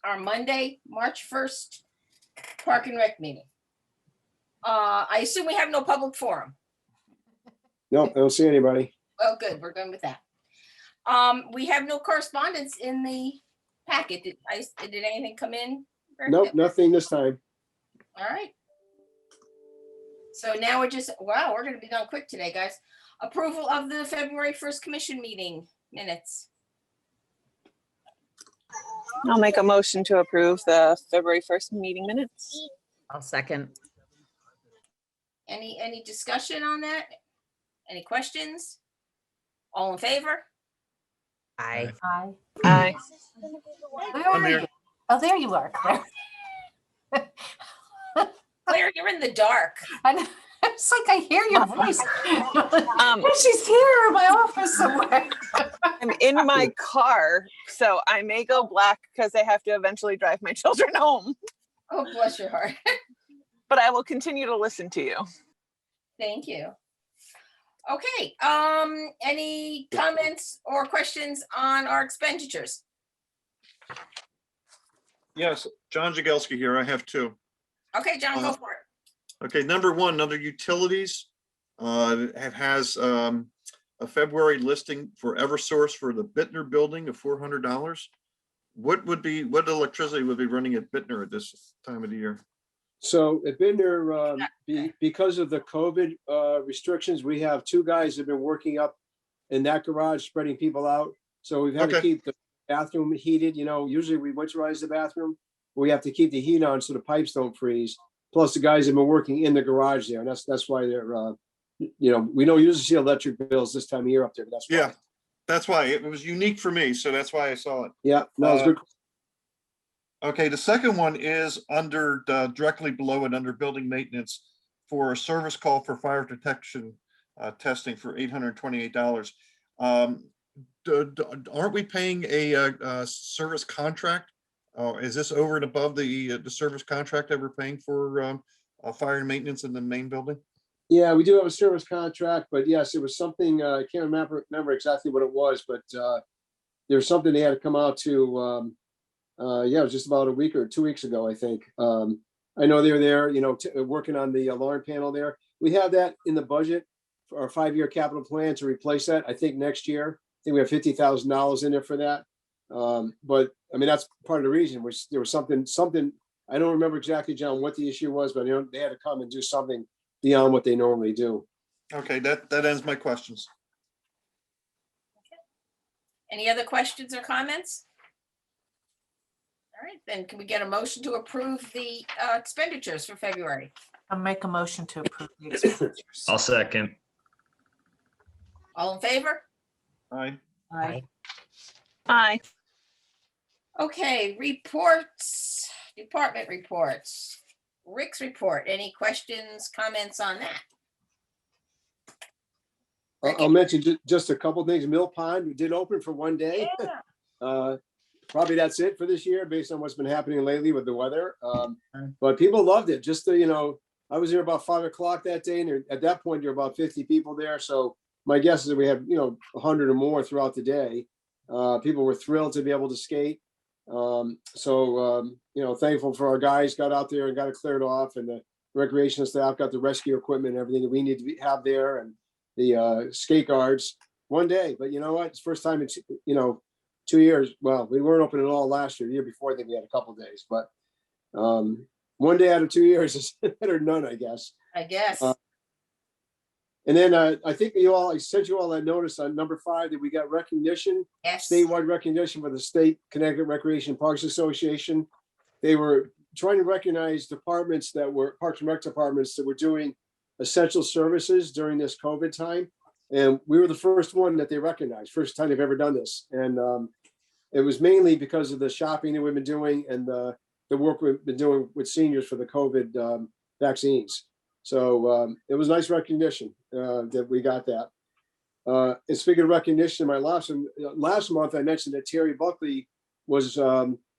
our Monday, March 1st Park and Rec meeting. I assume we have no public forum. Nope, I don't see anybody. Well, good, we're done with that. We have no correspondence in the packet. Did anything come in? Nope, nothing this time. All right. So now we're just, wow, we're gonna be done quick today, guys. Approval of the February 1st commission meeting minutes. I'll make a motion to approve the February 1st meeting minutes. I'll second. Any discussion on that? Any questions? All in favor? Aye. Hi. Aye. Where are you? Oh, there you are, Claire. Claire, you're in the dark. I know. It's like I hear your voice. Um, She's here in my office somewhere. I'm in my car, so I may go black because I have to eventually drive my children home. Oh, bless your heart. But I will continue to listen to you. Thank you. Okay, any comments or questions on our expenditures? Yes, John Jagelski here. I have two. Okay, John, go for it. Okay, number one, under utilities, has a February listing for Eversource for the Bittner building of $400. What electricity would be running at Bittner at this time of the year? So at Binder, because of the COVID restrictions, we have two guys that have been working up in that garage, spreading people out. So we've had to keep the bathroom heated. You know, usually we winterize the bathroom. We have to keep the heat on so the pipes don't freeze. Plus the guys have been working in the garage there. And that's why they're, you know, we don't usually see electric bills this time of year up there. But that's why. Yeah, that's why it was unique for me. So that's why I saw it. Yeah, no, it's good. Okay, the second one is under directly below it under building maintenance for a service call for fire detection testing for $828. Aren't we paying a service contract? Is this over and above the service contract that we're paying for fire and maintenance in the main building? Yeah, we do have a service contract, but yes, it was something, I can't remember exactly what it was, but there's something they had to come out to, yeah, it was just about a week or 2 weeks ago, I think. I know they're there, you know, working on the alarm panel there. We have that in the budget for our 5-year capital plan to replace that. I think next year, I think we have $50,000 in there for that. But I mean, that's part of the reason, which there was something, I don't remember exactly, John, what the issue was, but you know, they had to come and do something beyond what they normally do. Okay, that ends my questions. Okay. Any other questions or comments? All right, then can we get a motion to approve the expenditures for February? I'll make a motion to approve the expenditures. I'll second. All in favor? Aye. Aye. Aye. Okay, reports, department reports. Rick's report, any questions, comments on that? I'll mention just a couple things. Mill Pond, we did open for one day. Yeah. Probably that's it for this year based on what's been happening lately with the weather. But people loved it. Just to, you know, I was there about 5 o'clock that day, and at that point there were about 50 people there. So my guess is that we have, you know, 100 or more throughout the day. People were thrilled to be able to skate. You know, thankful for our guys got out there and got it cleared off, and the recreation staff got the rescue equipment and everything that we need to have there, and the skate guards one day. But you know what? It's the first time in, you know, 2 years. Well, we weren't open at all last year. The year before, I think we had a couple of days, but one day out of 2 years is better than none, I guess. I guess. And then I think I sent you all that notice on number 5 that we got recognition, Yes. statewide recognition for the State Connecticut Recreation Parks Association. They were trying to recognize departments that were Parks and Rec departments that were doing essential services during this COVID time. And we were the first one that they recognized, first time they've ever done this. And it was mainly because of the shopping that we've been doing and the work we've been doing with seniors for the COVID vaccines. So it was nice recognition that we got that. And speaking of recognition, last month I mentioned that Terry Buckley was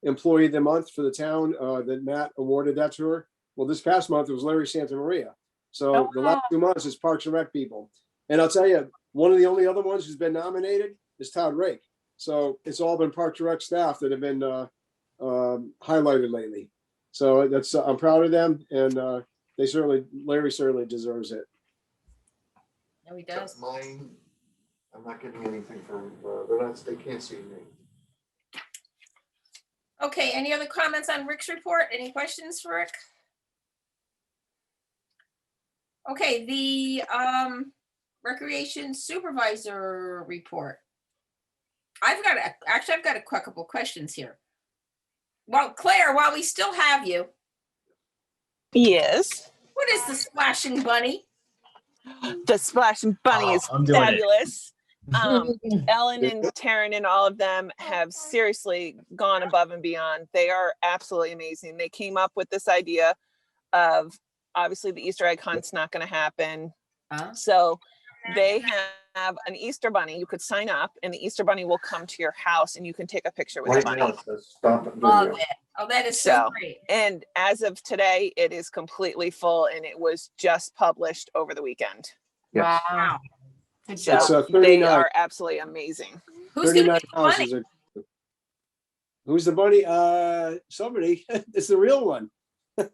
Employee of the Month for the town, that Matt awarded that to her. Well, this past month it was Larry Santa Maria. So the last 2 months is Parks and Rec people. And I'll tell you, one of the only other ones who's been nominated is Todd Rake. So it's all been Parks and Rec staff that have been highlighted lately. So that's, I'm proud of them, and Larry certainly deserves it. No, he does. Mine, I'm not getting anything from, they can't see me. Okay, any other comments on Rick's report? Any questions for Rick? Okay, the recreation supervisor report. I've got a couple questions here. Well, Claire, while we still have you, Yes. what is the splashing bunny? The Splashing Bunny is I'm doing it. fabulous. Ellen and Taryn and all of them have seriously gone above and beyond. They are absolutely amazing. They came up with this idea of, obviously the Easter egg hunt's not going to happen. So they have an Easter bunny. You could sign up and the Easter bunny will come to your house and you can take a picture with the Right bunny. now it says stop it Love video. it. Oh, that is so So, great. and as of today, it is completely full and it was just published over the weekend. Yes. Wow. Good So job. It's they 39. are absolutely amazing. Who's gonna 39 be the bunny? houses. Who's the bunny? Somebody. It's the real one. What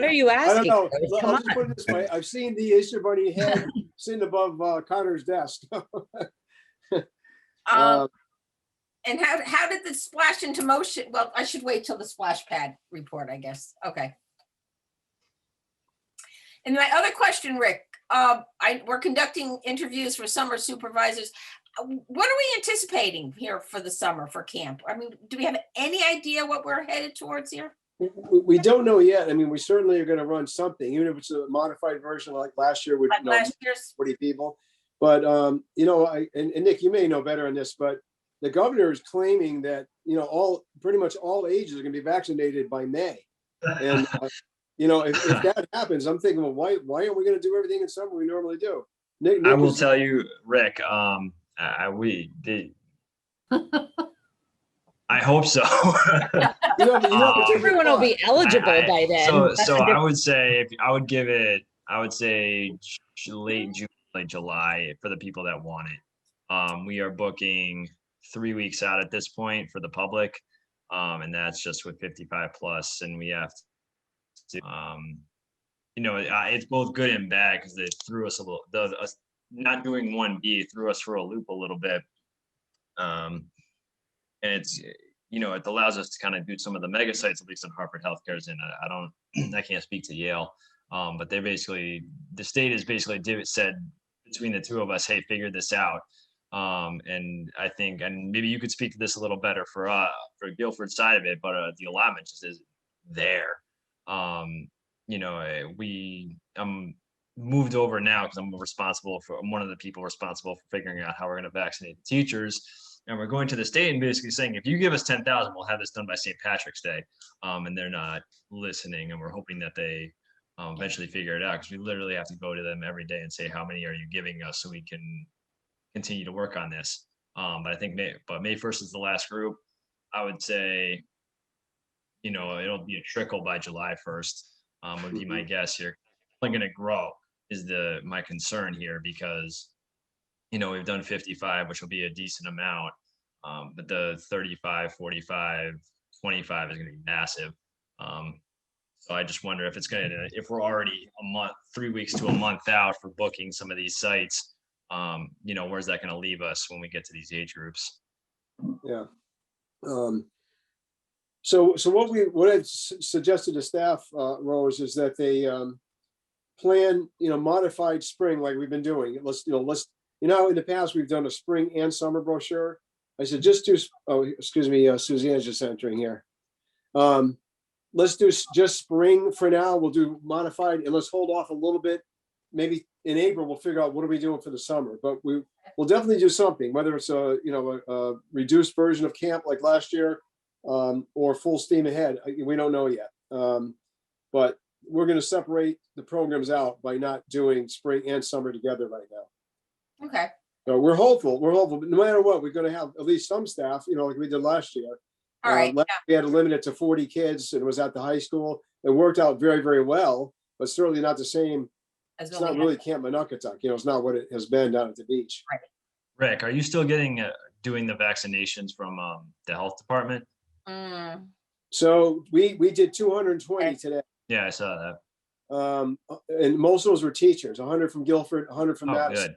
are you I don't asking? know. Come I'll on. just put it this way. I've seen the Easter bunny head sitting above Connor's desk. And how did the splash into motion? Well, I should wait till the splash pad report, I guess. Okay. And my other question, Rick, we're conducting interviews for summer supervisors. What are we anticipating here for the summer for camp? I mean, do we have any idea what we're headed towards here? We don't know yet. I mean, we certainly are going to run something, even if it's a modified version like last year with Like last year's? 40 people. But, you know, and Nick, you may know better on this, but the governor is claiming that, you know, pretty much all ages are going to be vaccinated by May. And, you know, if that happens, I'm thinking, well, why aren't we going to do everything in summer we normally do? Nick I will tell you, Rick, we did. I hope so. Everyone will be eligible by then. So I would say I would say late June, late July for the people that want it. We are booking 3 weeks out at this point for the public. And that's just with 55 plus, and we have to, you know, it's both good and bad because they threw us a little, not doing 1B threw us for a loop a little bit. And it's, you know, it allows us to kind of do some of the mega sites, at least in Harvard Healthcare's in. I can't speak to Yale, but they basically, the state has basically said between the two of us, hey, figure this out. And I think, and maybe you could speak to this a little better for Guilford side of it, but the allotment just isn't there. You know, I'm moved over now because I'm one of the people responsible for figuring out how we're going to vaccinate the teachers. And we're going to the state and basically saying, if you give us 10,000, we'll have this done by St. Patrick's Day. And they're not listening. And we're hoping that they eventually figure it out, because we literally have to go to them every day and say, how many are you giving us so we can continue to work on this. But I think May 1st is the last group. I would say, you know, it'll be a trickle by July 1st, would be my guess here. Only going to grow is my concern here, because, you know, we've done 55, which will be a decent amount. But the 35, 45, 25 is going to be massive. So I just wonder if we're already 3 weeks to a month out for booking some of these sites, you know, where's that going to leave us when we get to these age groups? Yeah. So what I've suggested to staff, Rose, is that they plan, you know, modified spring like we've been doing. In the past we've done a spring and summer brochure. I said just do. Oh, excuse me, Suzanne's just entering here. Let's do just spring for now. We'll do modified, and let's hold off a little bit. Maybe in April we'll figure out what are we doing for the summer. But we'll definitely do something, whether it's a reduced version of camp like last year, or full steam ahead. We don't know yet. But we're going to separate the programs out by not doing spring and summer together right now. Okay. So we're hopeful. But no matter what, we're going to have at least some staff, you know, like we did last year. All right. We had to limit it to 40 kids, and it was at the high school. It worked out very, very well, but certainly not the same. It's not really Camp Monuckatuck. You know, it's not what it has been down at the beach. Right. Rick, are you still doing the vaccinations from the health department? Mm. So we did 220 today. Yeah, I saw that. And most of those were teachers, 100 from Guilford, 100 from Oh, Madison.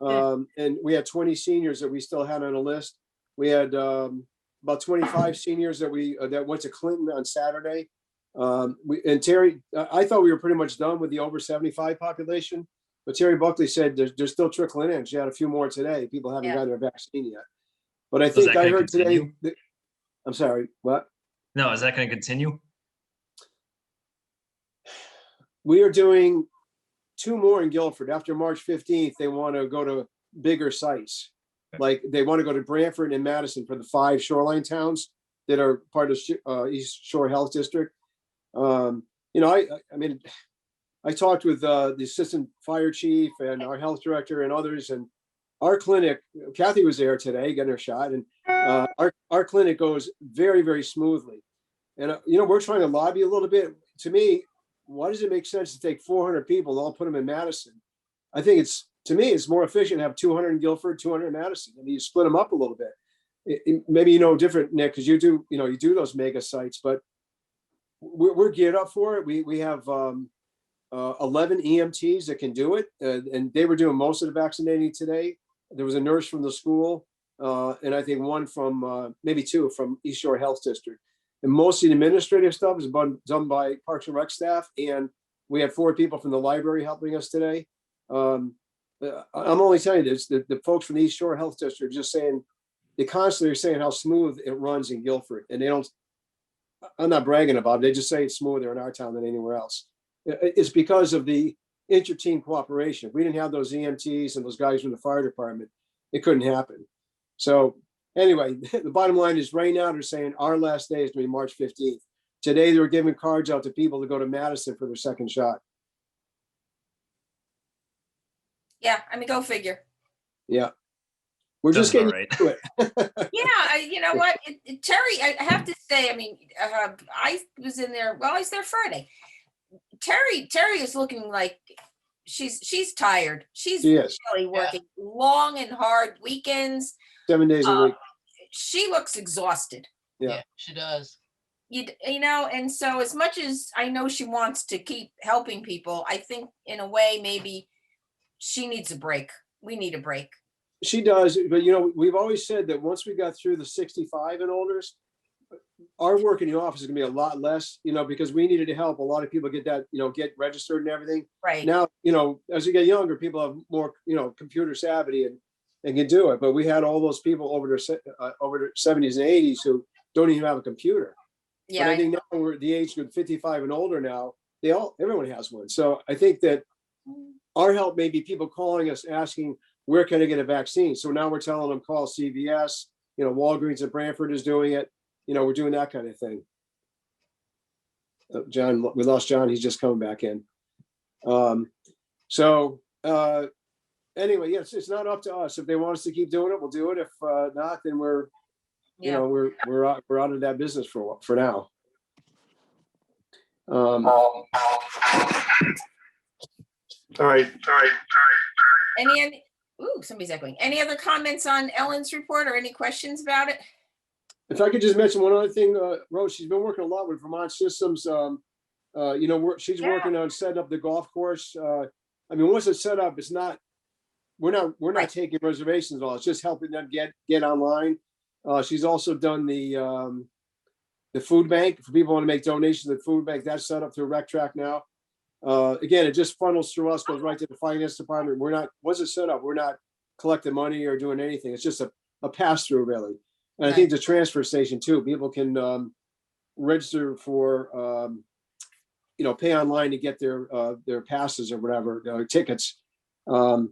good. And we had 20 seniors that we still had on a list. We had about 25 seniors that that went to Clinton on Saturday. And Terry, I thought we were pretty much done with the over 75 population, but Terry Buckley said they're still trickling in. She had a few more today. People haven't Yeah. gotten their vaccine yet. But I So is think that I gonna heard continue? today, I'm sorry, what? No, is that going to continue? We are doing 2 more in Guilford. After March 15th, they want to go to bigger sites. Okay. Like they want to go to Brantford and Madison for the 5 shoreline towns that are part of East Shore Health District. I mean, I talked with the assistant fire chief and our health director and others, and our clinic, Kathy was there today getting her shot, and our clinic goes very, very smoothly. And, we're trying to lobby a little bit. To me, why does it make sense to take 400 people and all put them in Madison? I think to me, it's more efficient to have 200 in Guilford, 200 in Madison, and you split them up a little bit. Maybe different, Nick, because you do those mega sites, but we're geared up for it. We have 11 EMTs that can do it, and they were doing most of the vaccinating today. There was a nurse from the school, and I think one from maybe 2 from East Shore Health District. And most of the administrative stuff is done by Parks and Rec staff, and we had 4 people from the library helping us today. I'm only telling you this, the folks from the East Shore Health District just saying, they constantly are saying how smooth it runs in Guilford, and I'm not bragging about it, they just say it's smoother in our town than anywhere else. It's because of the inter-team cooperation. If we didn't have those EMTs and those guys from the fire department, it couldn't happen. So anyway, the bottom line is right now they're saying our last day is going to be March 15th. Today they were giving cards out to people to go to Madison for their second shot. Yeah, I mean, go figure. Yeah. We're just getting Sounds to it. Yeah, you know what, Terry, I have to say, I mean, I was in there, well, I was there Friday. Terry is looking like she's tired. She's She is. really working long and hard weekends. 7 days a week. She looks exhausted. Yeah, she does. And so as much as I know she wants to keep helping people, I think in a way maybe she needs a break. We need a break. She does, but we've always said that once we got through the 65 and olders, our work in the office is gonna be a lot less, because we needed to help a lot of people get that, get registered and everything. Right. Now, as you get younger, people have more, computer savvy and can do it. But we had all those people over their 70s and 80s who don't even have a computer. Yeah. But I think now we're at the age of 55 and older now, everyone has one. So I think that our help may be people calling us asking, where can I get a vaccine? So now we're telling them call CVS, Walgreens at Brantford is doing it. We're doing that kind of thing. John, we lost John. He's just coming back in. Anyway, yes, it's not up to us. If they want us to keep doing it, we'll do it. If not, then we're out of that business for now. All right. Somebody's echoing. Any other comments on Ellen's report or any questions about it? If I could just mention one other thing, Rose, she's been working a lot with Vermont Systems. She's working on setting up the golf course. Once it's set up, it's not, we're not taking reservations at all. It's just helping them get online. She's also done the food bank for people who want to make donations to the food bank. That's set up through Rec Track now. Again, it just funnels through us, goes right to the finance department. Once it's set up, we're not collecting money or doing anything. It's just a pass through really. And I think the transfer station too, people can register for, pay online to get their passes or whatever, tickets. I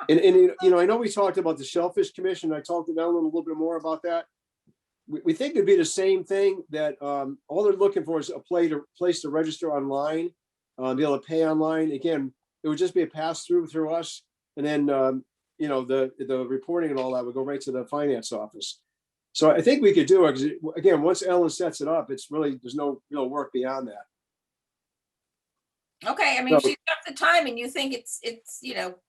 know we talked about the Shellfish Commission. I talked to Ellen a little bit more about that. We think it'd be the same thing, that all they're looking for is a place to register online, be able to pay online. Again, it would just be a pass through us. And then, the reporting and all that would go right to the finance office. So I think we could do it because, again, once Ellen sets it up, it's really, there's no real work beyond that. Okay, if she's got the time and you think it's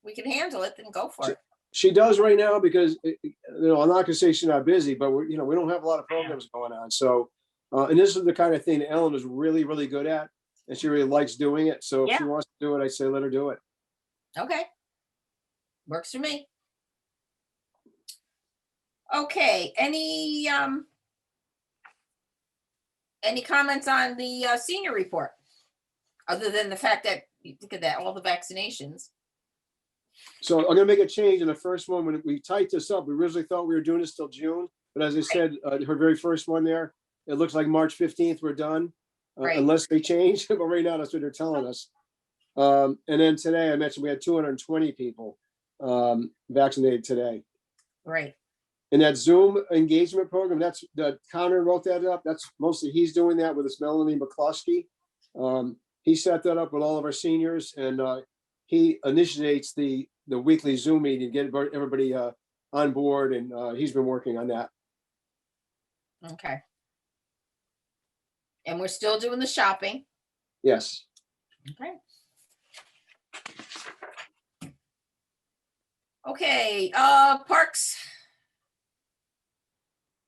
we can handle it, then go for it. She does right now because, I'm not gonna say she's not busy, but we don't have a lot of programs going on. So, and this is the kind of thing that Ellen is really, really good at, and she really likes doing it. So if she Yeah. wants to do it, I say let her do it. Okay. Works for me. Okay, any comments on the senior report? Other than the fact that, you look at that, all the vaccinations. So I'm gonna make a change in the first one. When we typed this up, we originally thought we were doing this till June, but as I said, her very first one there, it looks like March 15th, we're done. Right. Unless they change, but right now that's what they're telling us. And then today I mentioned we had 220 people vaccinated today. Right. And that Zoom engagement program, that's Connor wrote that up. That's mostly he's doing that with his Melanie McCluskey. He set that up with all of our seniors, and he initiates the weekly Zoom meeting, get everybody on board, and he's been working on that. Okay. And we're still doing the shopping. Yes. Okay. Okay, parks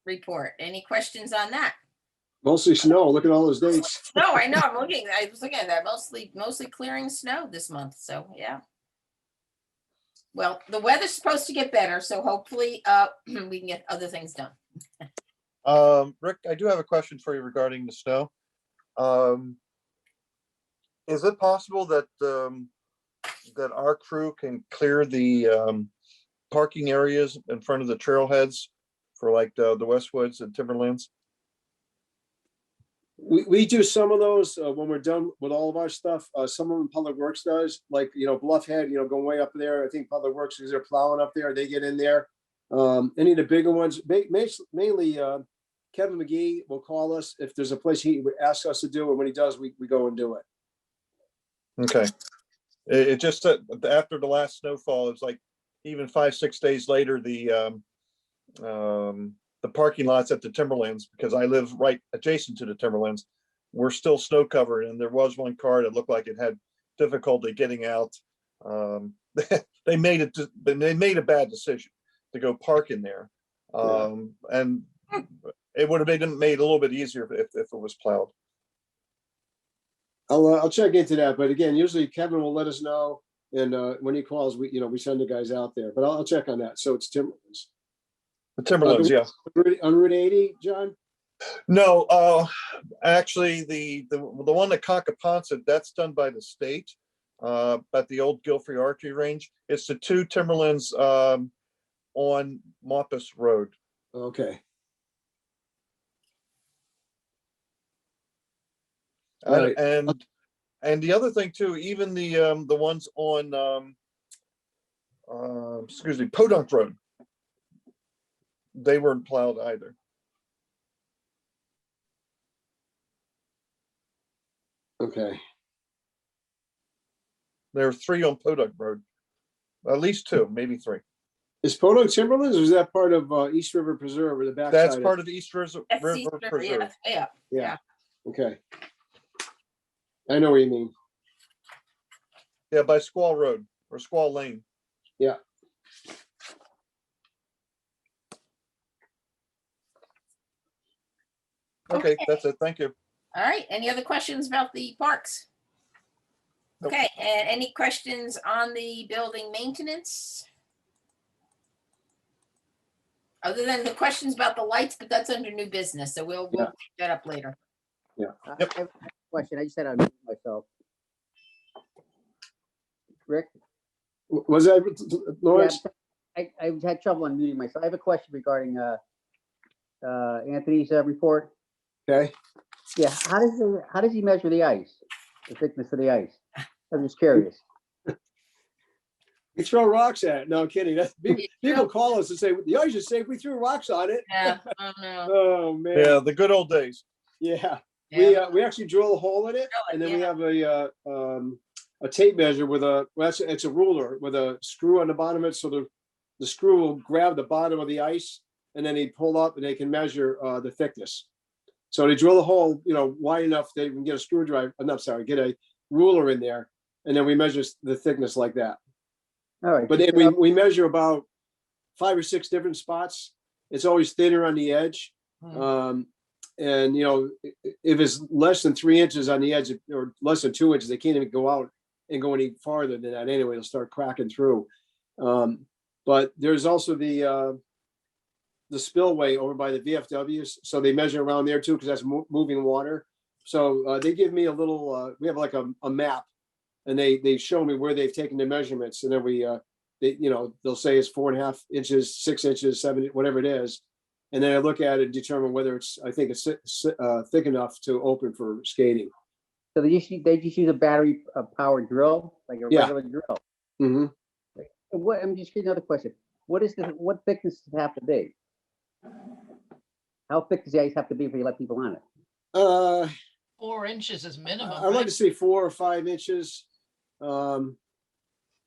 report. Any questions on that? Mostly snow. Look at all those dates. No, I know, I was looking at that, mostly clearing snow this month, so yeah. Well, the weather's supposed to get better, so hopefully we can get other things done. Rick, I do have a question for you regarding the snow. Is it possible that that our crew can clear the parking areas in front of the trailheads for like the Westwoods and Timberlands? We do some of those when we're done with all of our stuff. Some of them Public Works does, like, Bluff Head, going way up there. I think Public Works, because they're plowing up there, they get in there. Any of the bigger ones, mainly Kevin McGee will call us if there's a place he would ask us to do, and when he does, we go and do it. Okay. It just after the last snowfall, it's like even 5-6 days later, the parking lots at the Timberlands, because I live right adjacent to the Timberlands, were still snow covered, and there was one car that looked like it had difficulty getting out. They made a bad decision to go park in there, and it would have made it a little bit easier if it was plowed. I'll check into that, but again, usually Kevin will let us know, and when he calls, we send the guys out there. But I'll check on that. So it's Timberlands. The Timberlands, yeah. On Route 80, John? No, actually, the one at Concaponset, that's done by the state, at the old Guilford Archery Range. It's the two Timberlands on Moppus Road. Okay. Right. And the other thing too, even the ones on Podunk Road, they weren't plowed either. Okay. There are 3 on Podunk Road, at least 2, maybe 3. Is Podunk Timberlands, or is that part of East River Preserve, or the backside? That's part of the East River Preserve. Yeah. Okay. I know what you mean. Yeah, by Squall Road or Squall Lane. Yeah. Okay, that's it. Thank you. All right, any other questions about the parks? Nope. Okay, and any questions on the building maintenance? Other than the questions about the lights, but that's under new business, so we'll pick that up later. I have a question. I just had to unmute myself. Rick? Was that Lawrence? I had trouble unmuting myself. I have a question regarding Anthony's report. Okay. Yeah, how does he measure the ice, the thickness of the ice? I'm just curious. We throw rocks at it. No, kidding. People call us and say, the ice is safe. We threw rocks on it. Yeah, oh no. Oh, man. Yeah, the good old days. Yeah. Yeah. We actually drill a hole in it, and then we have a tape measure with it's a ruler with a screw on the bottom of it, so the screw will grab the bottom of the ice, and then they pull up and they can measure the thickness. So they drill a hole, wide enough they can get a screwdriver. Get a ruler in there, and then we measure the thickness like that. All right. But then we measure about 5 or 6 different spots. It's always thinner on the edge. And you know, if it's less than 3 inches on the edge or less than 2 inches, they can't even go out and go any farther than that anyway. It'll start cracking through. But there's also the spillway over by the VFWs. So they measure around there too, because that's moving water. So they give me a little, we have like a map, and they show me where they've taken the measurements. And then they'll say it's 4.5 inches, 6 inches, 7, whatever it is. And then I look at it and determine whether I think it's thick enough to open for skating. So they just use a battery powered drill, like a regular drill. Mm-hmm. What, I'm just getting another question. What thickness does it have to be? How thick does the ice have to be for you to let people on it? 4 inches is minimum. I'd like to say 4 or 5 inches.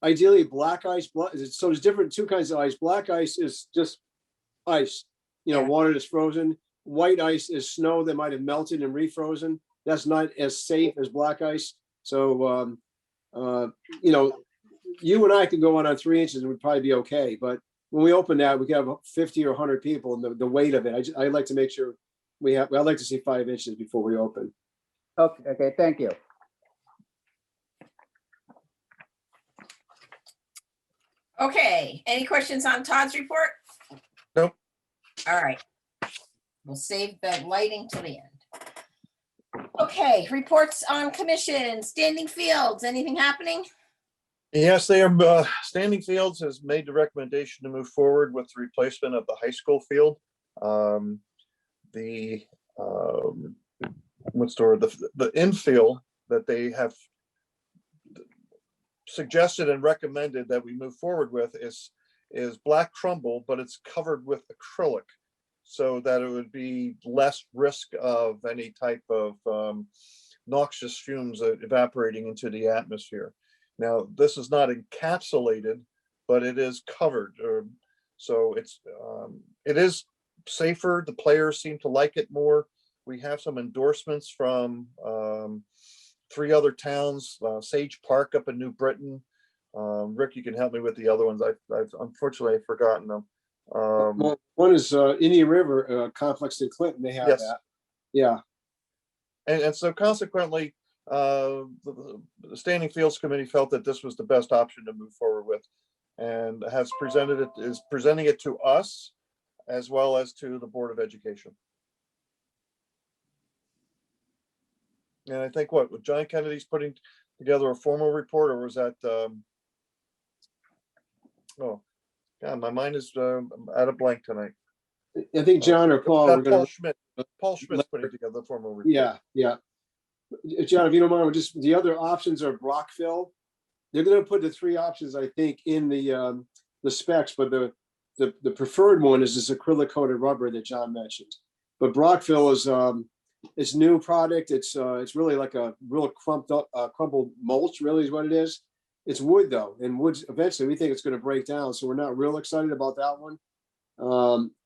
Ideally black ice. So there's two kinds of ice. Black ice is just ice, water that's frozen. White ice is snow that might have melted and refrozen. That's not as safe as black ice. So, you and I could go on 3 inches and we'd probably be okay. But when we open that, we could have 50 or 100 people, and the weight of it, I like to make sure I'd like to see 5 inches before we open. Okay, thank you. Okay, any questions on Todd's report? Nope. All right. We'll save the lighting to the end. Okay, reports on commission, standing fields, anything happening? Yes, they are. Standing Fields has made the recommendation to move forward with the replacement of the high school field. The infill that they have suggested and recommended that we move forward with is black crumble, but it's covered with acrylic, so that it would be less risk of any type of noxious fumes evaporating into the atmosphere. Now, this is not encapsulated, but it is covered, so it is safer. The players seem to like it more. We have some endorsements from 3 other towns, Sage Park up in New Britain. Rick, you can help me with the other ones. I've unfortunately forgotten them. Well, one is Indian River Complex in Clinton. They have that. Yeah. And so consequently, the Standing Fields Committee felt that this was the best option to move forward with, and is presenting it to us as well as to the Board of Education. And I think with John Kennedy's putting together a formal report, or was that oh God, my mind is at a blank tonight. I think John or Paul. Paul Schmidt's putting together the formal report. Yeah. John, if you don't mind, just the other options are Brockville. They're going to put the 3 options, I think, in the specs, but the preferred one is this acrylic coated rubber that John mentioned. But Brockville is it's new product. It's really like a real crumpled mulch. Really is what it is. It's wood though, and woods eventually we think it's going to break down, so we're not real excited about that one.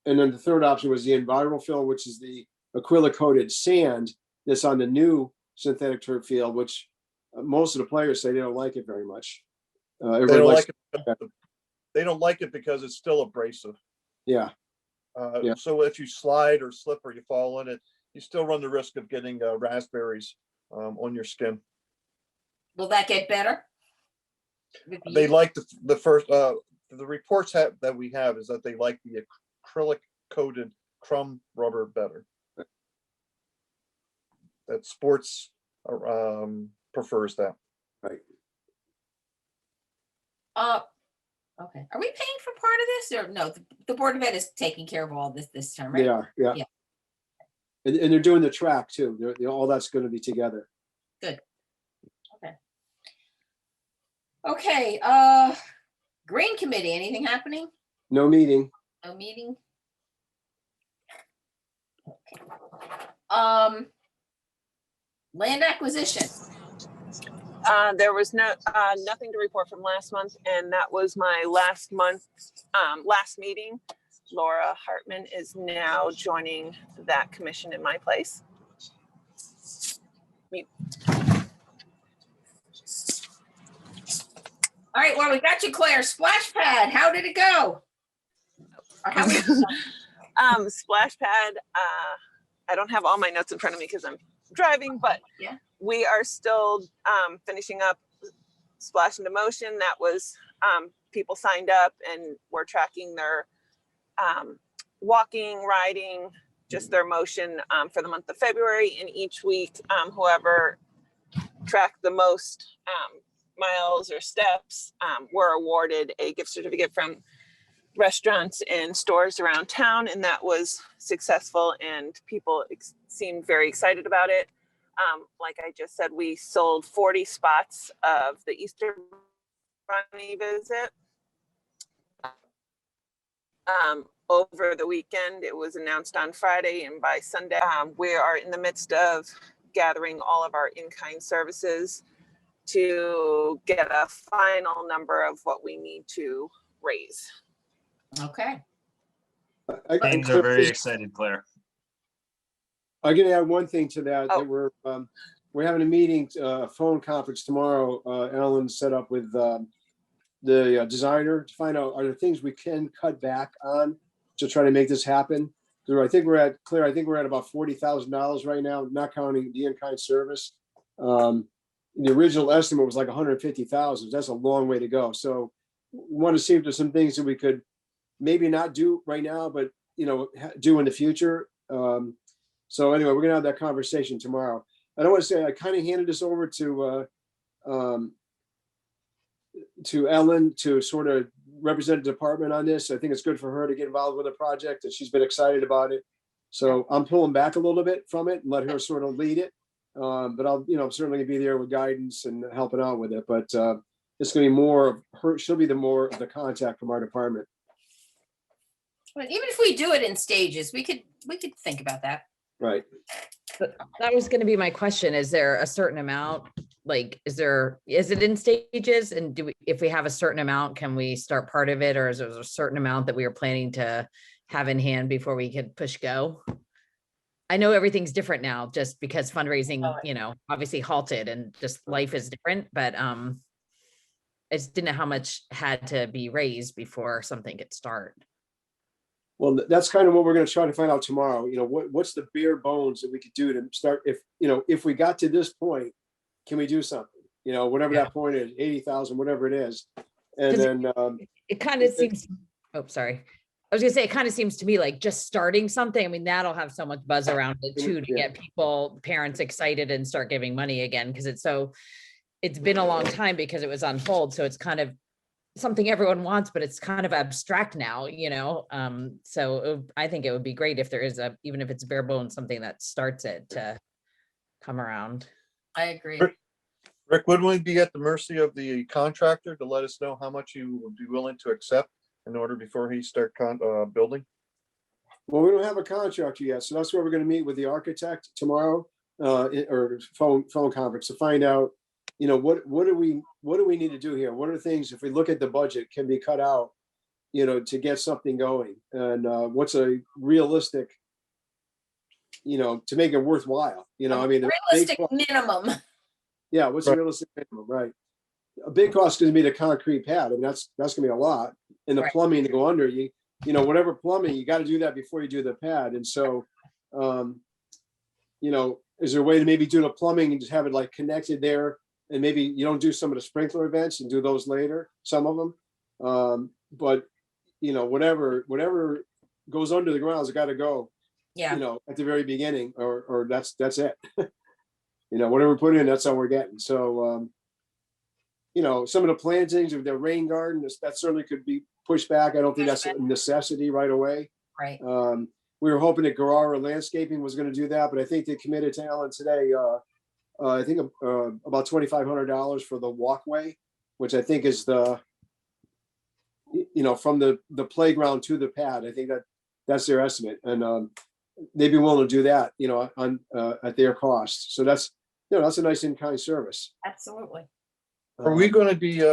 And then the third option was the EnviroFill, which is the acrylic coated sand that's on the new synthetic turf field, which most of the players say they don't like it very much. They don't like it because it's still abrasive. Yeah. So if you slide or slip or you fall in it, you still run the risk of getting raspberries on your skin. Will that get better? They like the first, the reports that we have is that they like the acrylic coated crumb rubber better. That sports prefers that. Right. Okay. Are we paying for part of this, or no? The Board of Ed is taking care of all this time, right? They are, yeah. And they're doing the track too. All that's going to be together. Good. Okay. Green Committee. Anything happening? No meeting. No meeting. Okay. Land acquisition. There was nothing to report from last month, and that was my last meeting. Laura Hartman is now joining that commission in my place. All right, well, we got you, Claire. Splash pad, how did it go? Or how we- Splash pad. I don't have all my notes in front of me because I'm driving, but Yeah. we are still finishing up Splash into Motion. That was people signed up and we're tracking their walking, riding, just their motion for the month of February. And each week, whoever tracked the most miles or steps were awarded a gift certificate from restaurants and stores around town, and that was successful and people seemed very excited about it. Like I just said, we sold 40 spots of the Easter Bunny visit. Over the weekend, it was announced on Friday, and by Sunday, we are in the midst of gathering all of our in-kind services to get a final number of what we need to raise. Okay. Things are very excited, Claire. I'm gonna add one thing to that, Oh. that we're having a meeting, phone conference tomorrow. Ellen set up with the designer to find out, are there things we can cut back on to try to make this happen? I think we're at, Claire, I think we're at about $40,000 right now, not counting the in-kind service. The original estimate was like 150,000. That's a long way to go. So we want to see if there's some things that we could maybe not do right now, but do in the future. So anyway, we're gonna have that conversation tomorrow. I don't want to say I kind of handed this over to Ellen to sort of represent the department on this. I think it's good for her to get involved with the project, and she's been excited about it. So I'm pulling back a little bit from it and let her sort of lead it. But I'll, certainly be there with guidance and helping out with it. But it's gonna be more of her. She'll be the more of the contact from our department. But even if we do it in stages, we could think about that. Right. That was going to be my question. Is there a certain amount? Like, is it in stages? And if we have a certain amount, can we start part of it? Or is there a certain amount that we are planning to have in hand before we could push go? I know everything's different now just because fundraising, obviously halted and just life is different, but I just didn't know how much had to be raised before something could start. Well, that's kind of what we're going to try to find out tomorrow. What's the bare bones that we could do to start? If we got to this point, can we do something? Whatever that point is, 80,000, whatever it is. And then it kind of seems, sorry. I was gonna say, it kind of seems to me like just starting something. I mean, that'll have so much buzz around it too, to get parents excited and start giving money again. Cause it's been a long time because it was on hold. So it's kind of something everyone wants, but it's kind of abstract now, so I think it would be great if there is even if it's bare bones, something that starts it to come around. I agree. Rick, wouldn't we be at the mercy of the contractor to let us know how much you would be willing to accept in order before he start building? Well, we don't have a contractor yet, so that's where we're going to meet with the architect tomorrow, or phone conference to find out, what do we need to do here? What are the things, if we look at the budget, can be cut out, to get something going? And what's a realistic, to make it worthwhile? Realistic minimum. Yeah, what's the realistic minimum, right? A big cost is going to be the concrete pad. I mean, that's going to be a lot. And the plumbing to go under, whatever plumbing, you got to do that before you do the pad. And so, is there a way to maybe do the plumbing and just have it like connected there? And maybe you don't do some of the sprinkler events and do those later, some of them. But, whatever goes under the ground has got to go, at the very beginning, or that's it. Whatever we put in, that's all we're getting. So, some of the plantings of the rain garden, that certainly could be pushed back. I don't think that's a necessity right away. Right. We were hoping that Garara Landscaping was going to do that, but I think they committed to Ellen today. I think about $2,500 for the walkway, which I think is from the playground to the pad. I think that's their estimate, and they'd be willing to do that, at their cost. So that's a nice in-kind service. Absolutely. Are we going to be?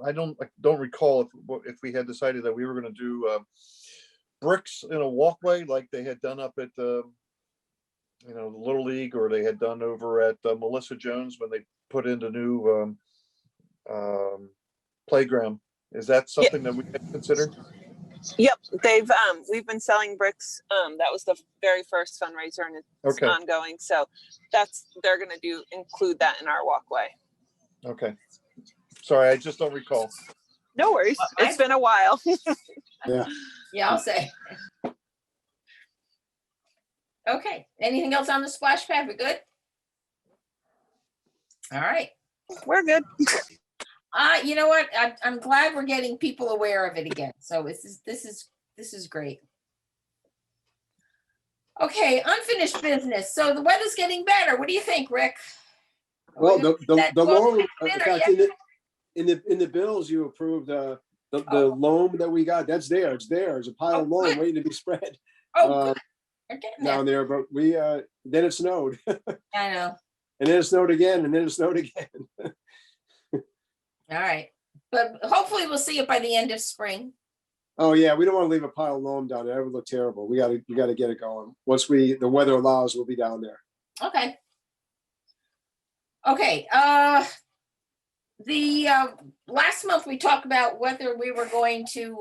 I don't recall if we had decided that we were going to do bricks in a walkway like they had done up at the Little League, or they had done over at Melissa Jones when they put in the new playground. Is that something that we had considered? Yep, we've been selling bricks. That was the very first fundraiser, and it's Okay. ongoing. So they're going to include that in our walkway. Okay. Sorry, I just don't recall. No worries. Well, It's been a while. Yeah. Yeah, I'll say. Okay, anything else on the splash pad? We good? All right. We're good. You know what? I'm glad we're getting people aware of it again. So this is great. Okay, unfinished business. So the weather's getting better. What do you think, Rick? Well, the loam, in Dinner fact, yet? in the bills, you approved the loam that we got. That's there. It's there. There's a pile of Oh, loam good. waiting to be spread Oh, good. We're getting down there. there. But then it snowed, I know. and then it snowed again, and then it snowed again. All right. But hopefully we'll see it by the end of spring. Oh yeah, we don't want to leave a pile of loam down there. That would look terrible. We got to get it going. Once the weather allows, we'll be down there. Okay. Okay. The last month we talked about whether we were going to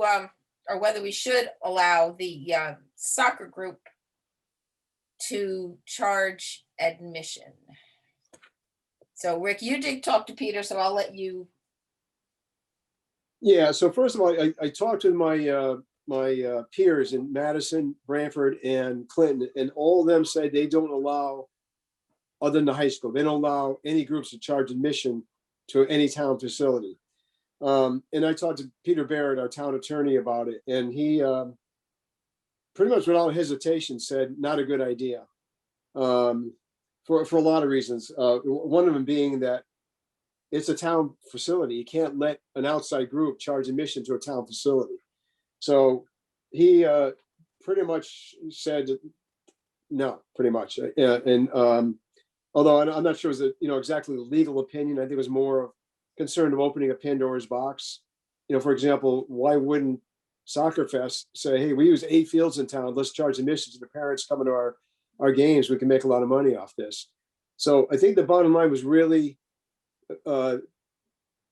or whether we should allow the soccer group to charge admission. So Rick, you did talk to Peter, so I'll let you. Yeah. So first of all, I talked to my peers in Madison, Branford, and Clinton, and all of them said they don't allow, other than the high school, they don't allow any groups to charge admission to any town facility. And I talked to Peter Barrett, our town attorney, about it, and he pretty much without hesitation said not a good idea for a lot of reasons. One of them being that it's a town facility. You can't let an outside group charge admission to a town facility. So he pretty much said no, pretty much. And although I'm not sure it was exactly the legal opinion, I think it was more concerned of opening a Pandora's box. For example, why wouldn't Soccer Fest say, hey, we use 8 fields in town, let's charge admission to the parents coming to our games, we can make a lot of money off this. So I think the bottom line was really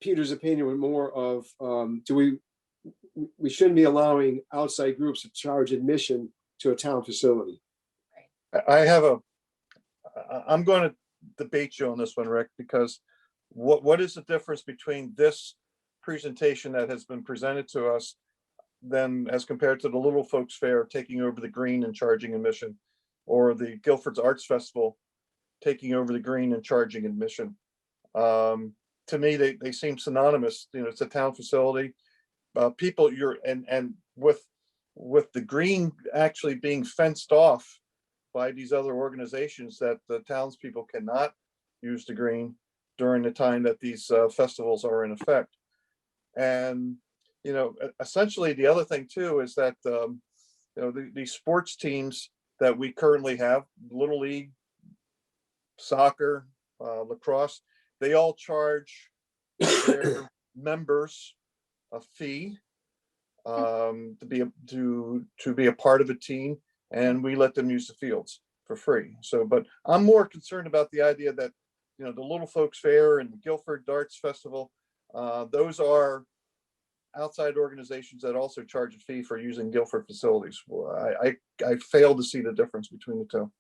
Peter's opinion was more of we shouldn't be allowing outside groups to charge admission to a town facility. I'm going to debate you on this one, Rick, because what is the difference between this presentation that has been presented to us than as compared to the Little Folks Fair taking over the green and charging admission, or the Guilford's Arts Festival taking over the green and charging admission? To me, they seem synonymous. It's a town facility. People, and with the green actually being fenced off by these other organizations, that the townspeople cannot use the green during the time that these festivals are in effect. And essentially the other thing too is that these sports teams that we currently have, Little League, soccer, lacrosse, they all charge their members a fee to be a part of a team, and we let them use the fields for free. So, but I'm more concerned about the idea that the Little Folks Fair and the Guilford Darts Festival, those are outside organizations that also charge a fee for using Guilford facilities. Well, I fail to see the difference between the two.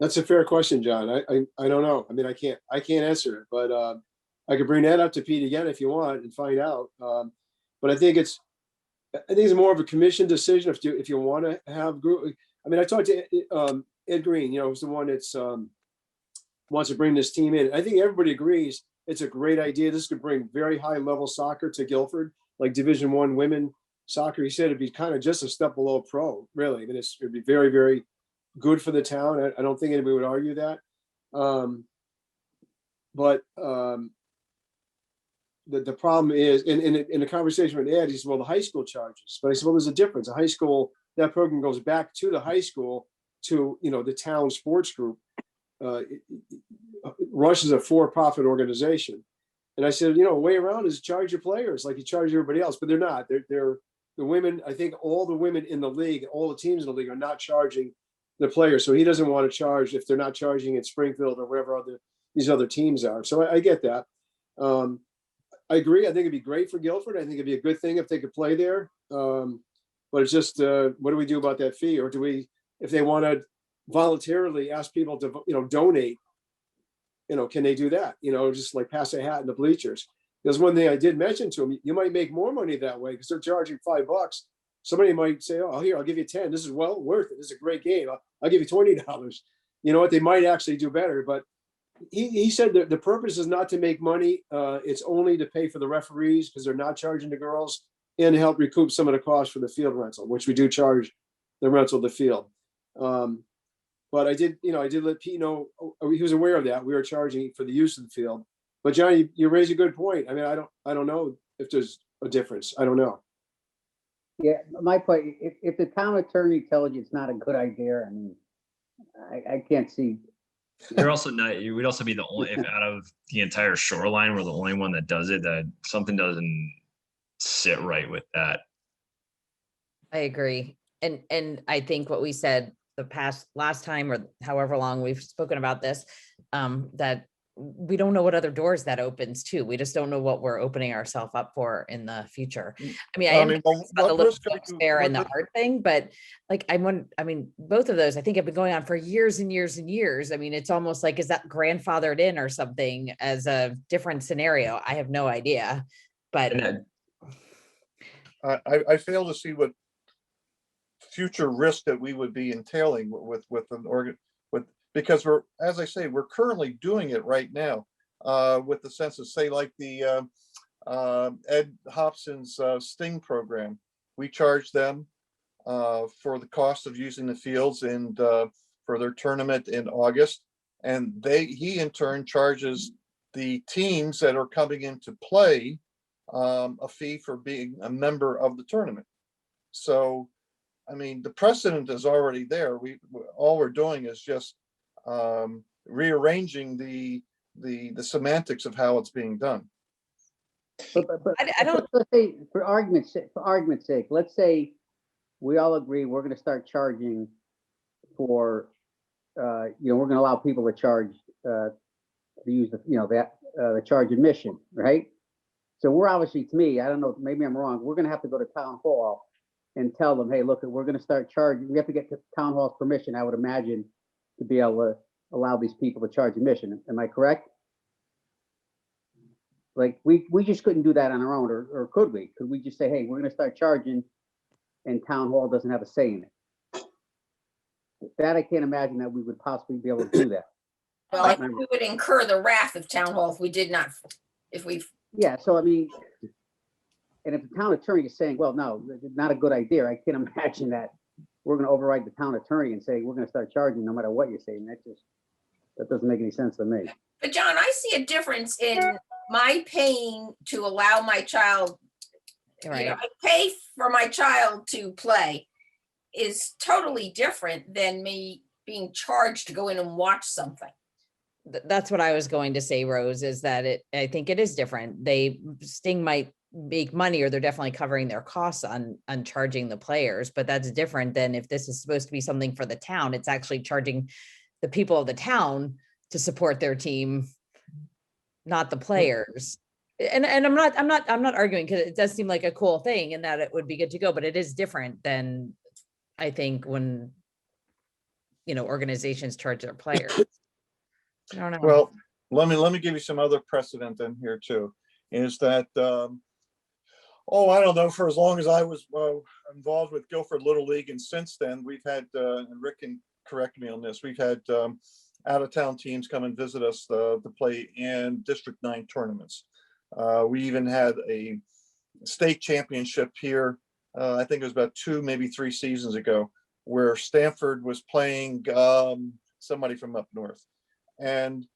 That's a fair question, John. I don't know. I mean, I can't answer it, but I could bring that up to Pete again if you want and find out. But I think it's more of a commission decision if you want to have group. I mean, I talked to Ed Green, who's the one that's wants to bring this team in. I think everybody agrees it's a great idea. This could bring very high level soccer to Guilford, like Division I women soccer. He said it'd be kind of just a step below pro, really. I mean, it'd be very, very good for the town. I don't think anybody would argue that. But the problem is, in the conversation with Ed, he said, well, the high school charges. But I said, well, there's a difference. A high school, that program goes back to the high school to, the town sports group. Rush is a for-profit organization. And I said, a way around is charge your players like you charge everybody else, but they're not. They're the women. I think all the women in the league, all the teams in the league are not charging the players. So he doesn't want to charge if they're not charging at Springfield or wherever these other teams are. So I get that. I agree. I think it'd be great for Guilford. I think it'd be a good thing if they could play there. but it's just, what do we do about that fee? Or do we, if they want to voluntarily ask people to, donate, can they do that? Just like pass a hat in the bleachers. There's one thing I did mention to them, you might make more money that way because they're charging $5. Somebody might say, oh, here, I'll give you 10. This is well worth it. This is a great game. I'll give you $20. You know what? They might actually do better. But he said that the purpose is not to make money. It's only to pay for the referees because they're not charging the girls and to help recoup some of the costs for the field rental, which we do charge the rental of the field. But I did let Pete know, he was aware of that. We were charging for the use of the field. But Johnny, you raise a good point. I mean, I don't know if there's a difference. I don't know. Yeah, my point, if the town attorney tells you it's not a good idea, I mean, I can't see. You're also not, you would also be the only, if out of the entire shoreline, we're the only one that does it, that something doesn't sit right with that. I agree. And I think what we said last time or however long we've spoken about this, that we don't know what other doors that opens to. We just don't know what we're opening ourselves up for in the future. I mean, I am curious about the little folks fair and the art thing, but like both of those I think have been going on for years and years and years. I mean, it's almost like, is that grandfathered in or something as a different scenario? I have no idea, but I fail to see what future risk that we would be entailing with an organ, because we're, as I say, we're currently doing it right now with the census, say like the Ed Hobson's Sting program. We charge them for the cost of using the fields and for their tournament in August. And he in turn charges the teams that are coming in to play a fee for being a member of the tournament. So, I mean, the precedent is already there. All we're doing is just rearranging the semantics of how it's being done. But I don't. Let's say, for argument's sake, let's say we all agree we're going to start charging for, we're going to allow people to charge to use the charge admission, right? So we're obviously, to me, I don't know, maybe I'm wrong. We're going to have to go to town hall and tell them, hey, look, we're going to start charging. We have to get the town hall's permission, I would imagine, to be able to allow these people to charge admission. Am I correct? Like, we just couldn't do that on our own, or could we? Could we just say, hey, we're going to start charging, and town hall doesn't have a say in it? That I can't imagine that we would possibly be able to do that. Well, I think we would incur the wrath of town hall if we did not, Yeah, so I mean, and if the town attorney is saying, well, no, it's not a good idea, I can't imagine that we're going to override the town attorney and say, we're going to start charging no matter what you're saying. That doesn't make any sense to me. But John, I see a difference in my paying to allow my child, Right. I pay for my child to play is totally different than me being charged to go in and watch something. That's what I was going to say, Rose, is that I think it is different. Sting might make money, or they're definitely covering their costs on charging the players, but that's different than if this is supposed to be something for the town. It's actually charging the people of the town to support their team, not the players. And I'm not arguing, because it does seem like a cool thing and that it would be good to go, but it is different than, I think, when organizations charge their players. I don't know. Well, let me give you some other precedent in here too. Is that I don't know, for as long as I was involved with Guilford Little League, and since then we've had, and Rick can correct me on this, we've had out of town teams come and visit us to play in District 9 tournaments. We even had a state championship here. I think it was about 2, maybe 3 seasons ago, where Stanford was playing somebody from up north. And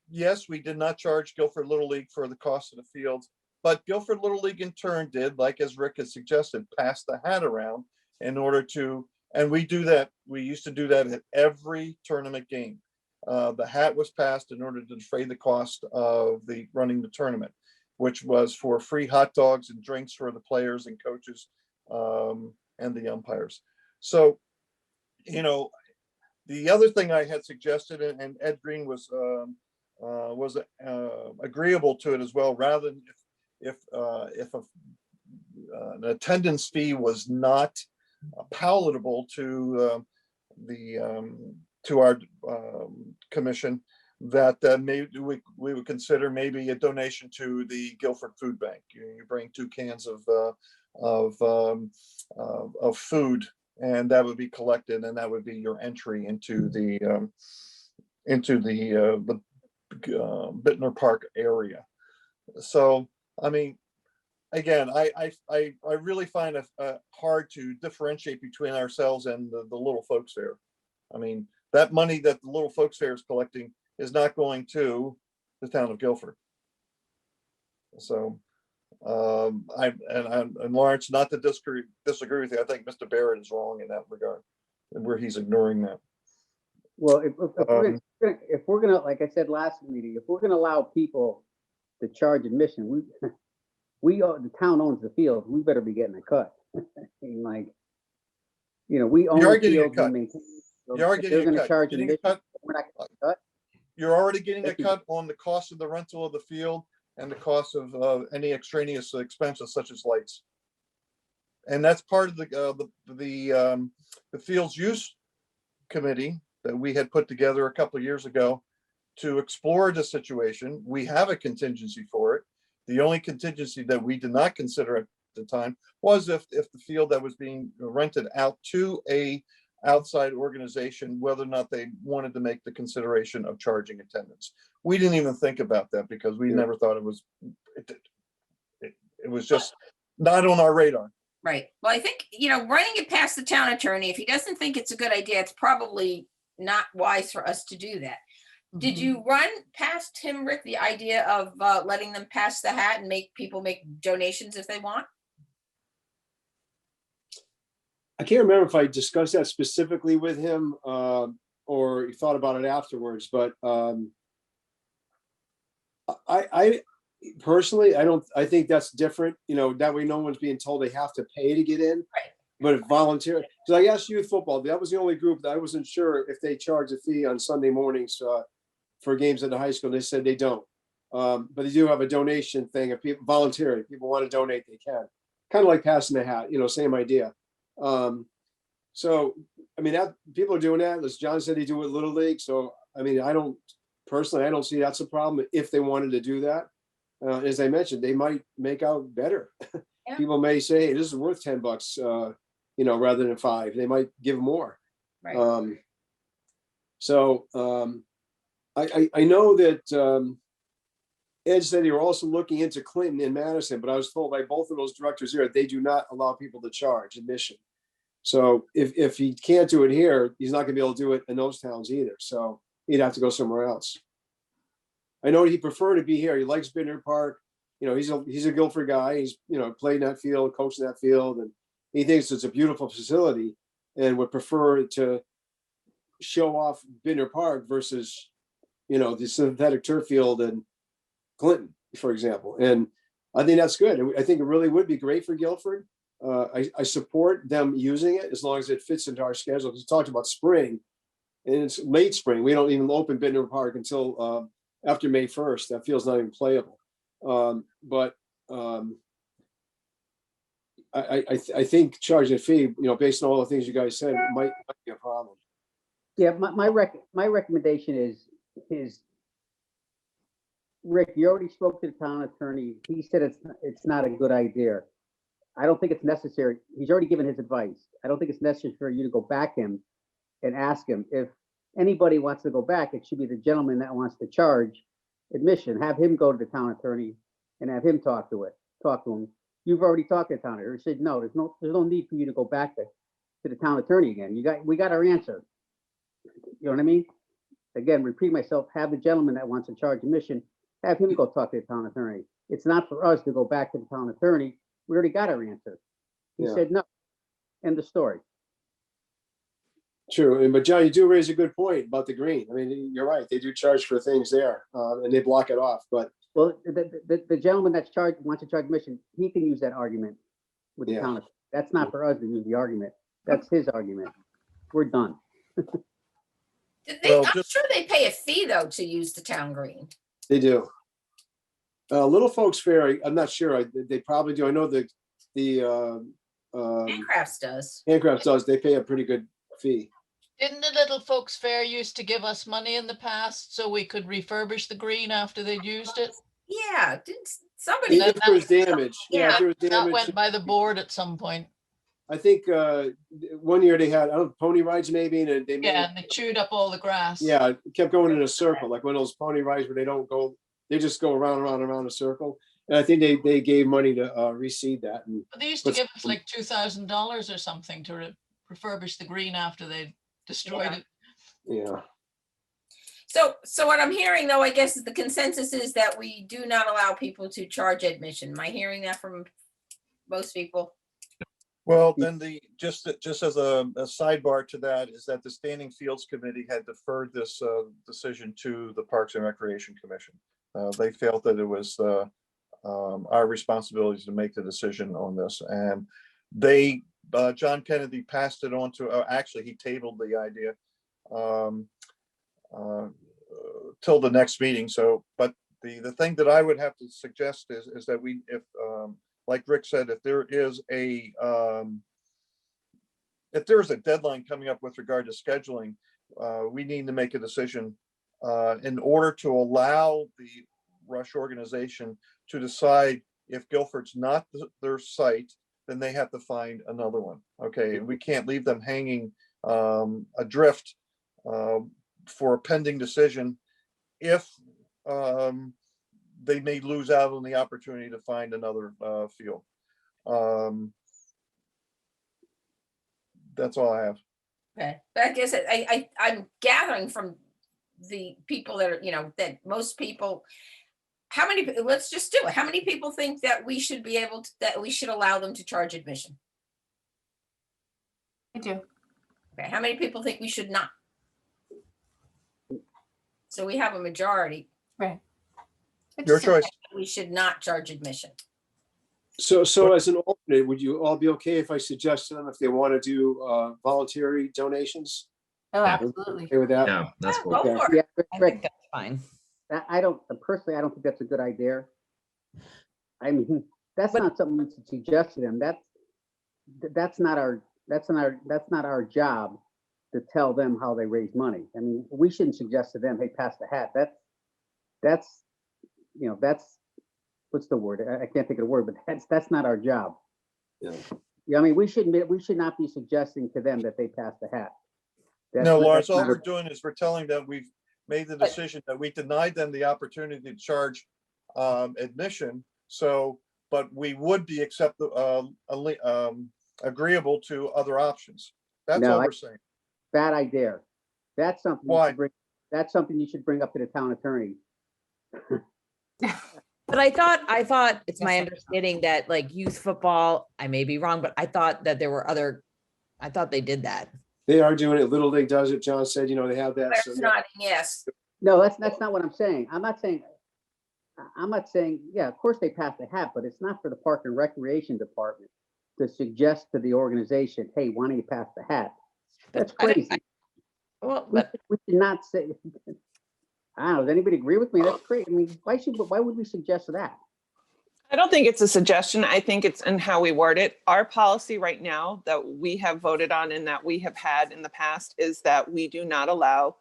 yes, we did not charge Guilford Little League for the cost of the field, but Guilford Little League in turn did, like as Rick has suggested, pass the hat around in order to, and we do that. We used to do that at every tournament game. The hat was passed in order to defray the cost of the running the tournament, which was for free hot dogs and drinks for the players and coaches and the umpires. So, the other thing I had suggested, and Ed Green was agreeable to it as well, rather than if an attendance fee was not palatable to our commission, that maybe we would consider maybe a donation to the Guilford Food Bank. You bring 2 cans of food, and that would be collected, and that would be your entry into the Bittner Park area. So, I mean, again, I really find it hard to differentiate between ourselves and the Little Folks Fair. I mean, that money that the Little Folks Fair is collecting is not going to the town of Guilford. So, and Lawrence, not to disagree with you, I think Mr. Barrett is wrong in that regard, and where he's ignoring that. Well, if we're gonna, like I said last meeting, if we're gonna allow people to charge admission, the town owns the field. We better be getting a cut. I mean, like, we own You the are getting a field. cut. We maintain it. So You are if getting they're a gonna cut. charge You're getting a admission, cut. we're not getting a cut. You're already getting a cut on the cost of the rental of the field and the cost of any extraneous expenses such as lights. And that's part of the Fields Use Committee that we had put together a couple of years ago to explore the situation. We have a contingency for it. The only contingency that we did not consider at the time was if the field that was being rented out to a outside organization, whether or not they wanted to make the consideration of charging attendance. We didn't even think about that because we never thought it was just not on our radar. Right. Well, I think, running it past the town attorney, if he doesn't think it's a good idea, it's probably not wise for us to do that. Did you run past him, Rick, the idea of letting them pass the hat and make people make donations if they want? I can't remember if I discussed that specifically with him or he thought about it afterwards, but I personally, I think that's different, that way no one's being told they have to pay to get in. Right. But if volunteer, because I asked youth football, that was the only group that I wasn't sure if they charge a fee on Sunday mornings for games at the high school. They said they don't. But they do have a donation thing. If people volunteer, if people want to donate, they can. Kind of like passing the hat, same idea. So, I mean, that people are doing that. As John said, they do it Little League. So, I mean, I don't see that's a problem if they wanted to do that. As I mentioned, they might make out better. Yeah. People may say, hey, this is worth $10, rather than $5. They might give more. Right. I know that Ed said they were also looking into Clinton and Madison, but I was told by both of those directors here, they do not allow people to charge admission. So if he can't do it here, he's not gonna be able to do it in those towns either. So he'd have to go somewhere else. I know he'd prefer to be here. He likes Bittner Park. He's a Guilford guy. He's, played in that field, coached in that field, and he thinks it's a beautiful facility and would prefer to show off Bittner Park versus, the synthetic turf field in Clinton, for example. And I think that's good. I think it really would be great for Guilford. I support them using it as long as it fits into our schedule. Because we talked about spring, and it's late spring. We don't even open Bittner Park until after May 1st. That field's not even playable. I think charging a fee, based on all the things you guys said, might be a problem. Yeah, my recommendation is Rick, you already spoke to the town attorney. He said it's not a good idea. I don't think it's necessary. He's already given his advice. I don't think it's necessary for you to go back him and ask him. If anybody wants to go back, it should be the gentleman that wants to charge admission. Have him go to the town attorney and have him talk to him. You've already talked to the town attorney. He said, no, there's no need for you to go back to the town attorney again. We got our answer. You know what I mean? Again, repeat myself, have the gentleman that wants to charge admission, have him go talk to the town attorney. It's not for us to go back to the town attorney. We already got our answer. He said no. End of story. True, but John, you do raise a good point about the green. I mean, you're right. They do charge for things there, and they block it off. But well, the gentleman that's wants to charge admission, he can use that argument with the town. That's not for us to use the argument. That's his argument. We're done. I'm sure they pay a fee though to use the town green. They do. Little Folks Fair, I'm not sure. They probably do. I know the the Handcrafts does. Handcrafts does, they pay a pretty good fee. Didn't the Little Folks Fair used to give us money in the past so we could refurbish the green after they'd used it? Yeah, didn't somebody? If there was damage, yeah, if Yeah. there was That damage, went by the board at some point. I think one year they had, I don't know, pony rides maybe, and they made, Yeah, and they chewed up all the grass. yeah, it kept going in a circle, like one of those pony rides where they don't go, they just go around, around, around a circle. And I think they gave money to reseed that. And But they used to give us like $2,000 or something to refurbish the green after they destroyed it. yeah, So what I'm hearing though, I guess is the consensus is that we do not allow people to charge admission. Am I hearing that from most people? Well, then just as a sidebar to that is that the Standing Fields Committee had deferred this decision to the Parks and Recreation Commission. They felt that it was our responsibility to make the decision on this, and they, John Kennedy passed it on to, actually he tabled the idea till the next meeting. So, but the thing that I would have to suggest is that we, if like Rick said, if there is a deadline coming up with regard to scheduling, we need to make a decision in order to allow the Rush organization to decide if Guilford's not their site, then they have to find another one. Okay, and we can't leave them hanging adrift for a pending decision if they may lose out on the opportunity to find another field. That's all I have. Okay, but I guess I'm gathering from the people that are, that most people, how many, let's just do it. How many people think that we should be able to, that we should allow them to charge admission? I do. Okay, how many people think we should not? So we have a majority. Right. Your choice. We should not charge admission. so as an alternate, would you all be okay if I suggest to them if they want to do voluntary donations? Oh, Yeah. absolutely. Okay with that? Yeah, that's Yeah, cool. go Okay. for it. Yeah, I Rick, think that's fine. I don't, personally, I don't think that's a good idea. I mean, that's But- not something we should suggest to them. That's not our job to tell them how they raise money. I mean, we shouldn't suggest to them, hey, pass the hat. That's, what's the word? I can't think of the word, but that's not our job. Yeah. Yeah, I mean, we should not be suggesting to them that they pass the hat. No, Lawrence, all not- we're doing is we're telling them we've made the decision that we denied them the opportunity to charge admission. So, but we would be agreeable to other options. That's No, all we're saying. Bad idea. That's something. Why? That's something you should bring up to the town attorney. But I thought it's my understanding that like youth football, I may be wrong, but I thought that there were I thought they did that. They are doing it. Little League does it. John said, they have that. So, Claire's nodding yes. No, that's not what I'm saying. I'm not saying, yeah, of course they pass the hat, but it's not for the Park and Recreation Department to suggest to the organization, hey, why don't you pass the hat? That's I don't- crazy. Well, We but should not say, I don't know, does anybody agree with me? That's great. I mean, why would we suggest that? I don't think it's a suggestion. I think it's in how we word it. Our policy right now that we have voted on and that we have had in the past is that we do not allow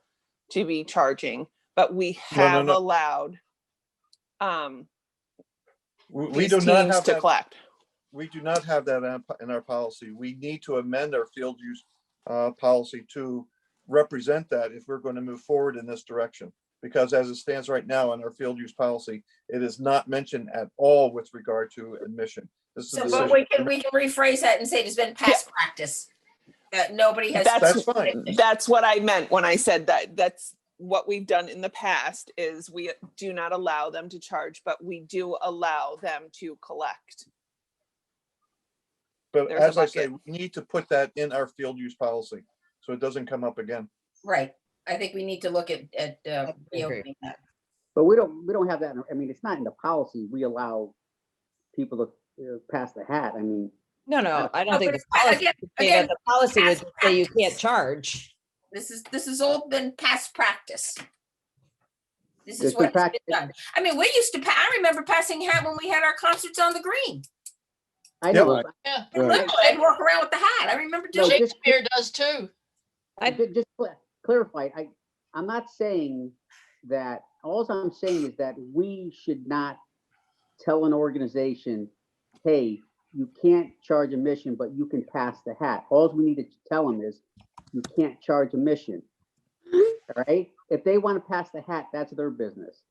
to be charging, but we have no. allowed We these do not teams have to that. collect. We do not have that in our policy. We need to amend our field use policy to represent that if we're going to move forward in this direction. Because as it stands right now in our field use policy, it is not mentioned at all with regard to admission. This is a So, decision. but we can rephrase that and say it's been past practice. That nobody has. That's fine. That's what I meant when I said that. That's what we've done in the past is we do not allow them to charge, but we do allow them to collect. But There's a as I say, bucket. we need to put that in our field use policy, so it doesn't come up again. Right. I think we need to look at agree. reopening that. But we don't have that. I mean, it's not in the policy. We allow people to pass the hat. I mean, no, I No, don't think but the policy, again- would say again, that the policy would past say you practice. can't charge. This has all been past practice. This is It's been what's been done. I mean, we used to, I remember passing hat when we had our concerts on the green. I know. Right. Yeah, Right. I'd walk around with the hat. I remember No, doing. just- Shakespeare does too. Just clarify, I'm not saying that, all I'm saying is that we should not tell an organization, hey, you can't charge admission, but you can pass the hat. All we need to tell them is, you can't charge admission. All right? If they want to pass the hat, that's their business.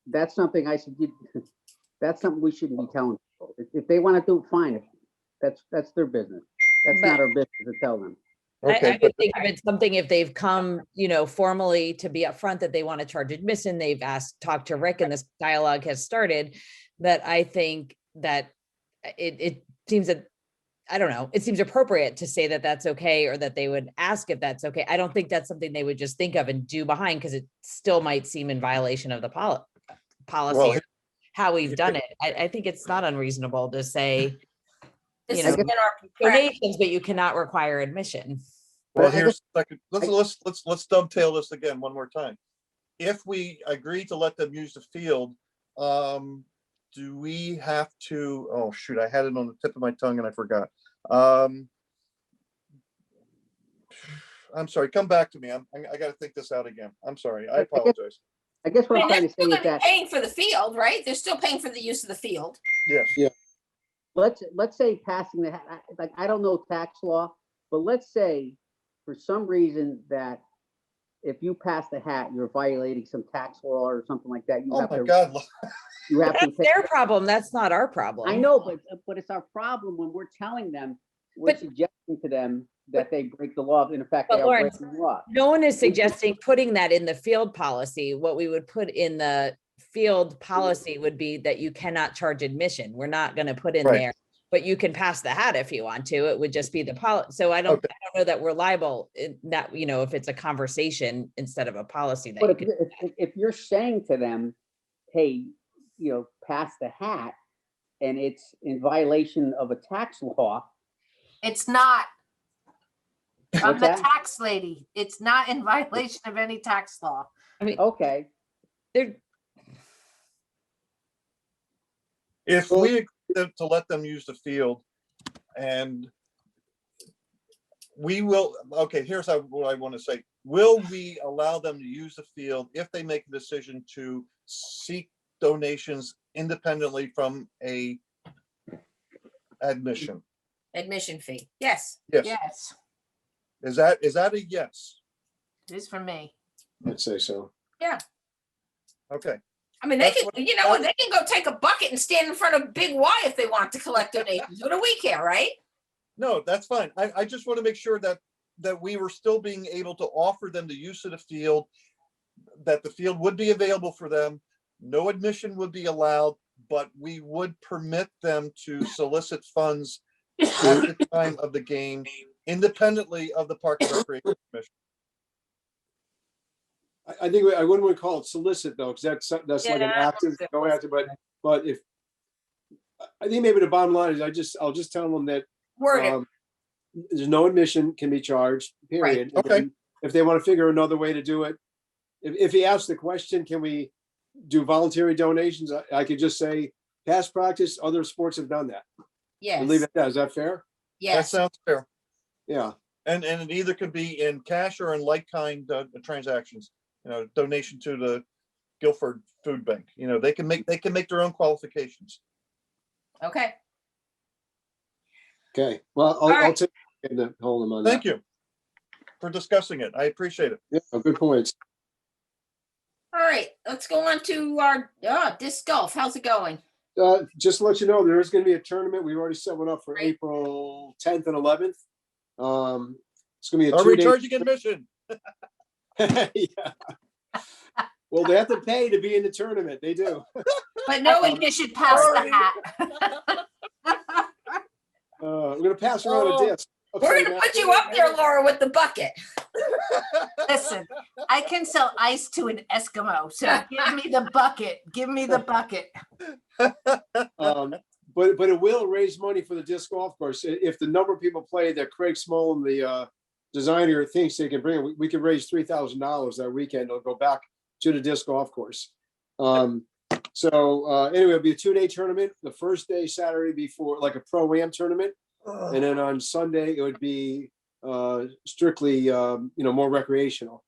That's something I should, that's something we shouldn't be telling people. If they want to do it, fine. That's their business. That's not our business to tell them. I Okay, would think of it something if they've come, formally to be upfront that they want to charge admission, they've talked to Rick and this dialogue has started, that I think that it seems that, I don't know, it seems appropriate to say that that's okay, or that they would ask if that's okay. I don't think that's something they would just think of and do behind, because it still might seem in violation of the policy, Well, or how we've done it. I think it's not unreasonable to say, This know, has been our practice. donations, but you cannot require admission. well, I here's, let's dovetail this again one more time. If we agree to let them use the field, do we have to, oh shoot, I had it on the tip of my tongue and I forgot. I'm sorry, come back to me. I gotta think this out again. I'm sorry, I apologize. I guess what I'm And trying they're to say still is gonna be that, paying for the field, right? They're still paying for the use of the field. Yes, let's say passing the hat, like, I don't know tax law, but let's say for some reason that if you pass the hat, you're violating some tax law or something like that. oh my God. You have to That's pay. their problem. That's not our problem. I know, but it's our problem when we're telling them, we're But- suggesting to them that they break the law. In fact, But they are Lawrence, breaking the law. No one is suggesting putting that in the field policy. What we would put in the field policy would be that you cannot charge admission. We're not going to put in Right. there, but you can pass the hat if you want to. It would just be the policy. So I don't know that we're liable in that, if it's a conversation instead of a policy. That But you could, if you're saying to them, hey, pass the hat, and it's in violation of a tax law. It's not. I'm What's the that? tax lady. It's not in violation of any tax law. I mean, Okay, they're, If we agree to let them use the field, and we will, okay, here's what I want to say. Will we allow them to use the field if they make a decision to seek donations independently from a admission? Admission fee. Yes. Yes. Yes, Is that a yes? it is for me. I'd say so. Okay. I mean, they That's can, what- they can go take a bucket and stand in front of Big Y if they want to collect donations. What do we care, right? No, that's fine. I just want to make sure that we were still being able to offer them the use of the field, that the field would be available for them. No admission would be allowed, but we would permit them to solicit funds at the time of the game, independently of the Park and Recreation Commission. I think I wouldn't want to call it solicit though, because that's like an Yeah, active, go after, but if, I think maybe the bottom line is I'll just tell them that Word it. there's no admission can be charged, period. And Okay. then if they want to figure another way to do it, if he asks the question, can we do voluntary donations? I could just say, past practice, other sports have done that. And leave Yes. it at that. Is that fair? That Yes. sounds fair. Yeah. And it either could be in cash or in like-kind transactions, donation to the Guilford Food Bank. They can make their own qualifications. Okay. Okay. Well, I'll right. take and hold them on that. Thank you for discussing it. I appreciate it. Yeah, good points. All right. Let's go on to our disc golf. How's it going? Just to let you know, there is going to be a tournament. We've already set one up for Great. April 10th and 11th. It's going to be a Are we 2-day. charging admission? Yeah. Well, they have to pay to be in the tournament. They do. But no admission past the hat. We're going to pass around a disc. We're going to put you up there, Laura, with the bucket. Listen, I can sell ice to an Eskimo, so give me the bucket. Give me the bucket. But it will raise money for the disc golf course. If the number of people play that Craig Smolin, the designer, thinks they can bring, we could raise $3,000 that weekend. It'll go back to the disc golf course. So anyway, it'll be a 2-day tournament. The first day, Saturday, before like a pro-am tournament. And then on Sunday, it would be strictly, more recreational.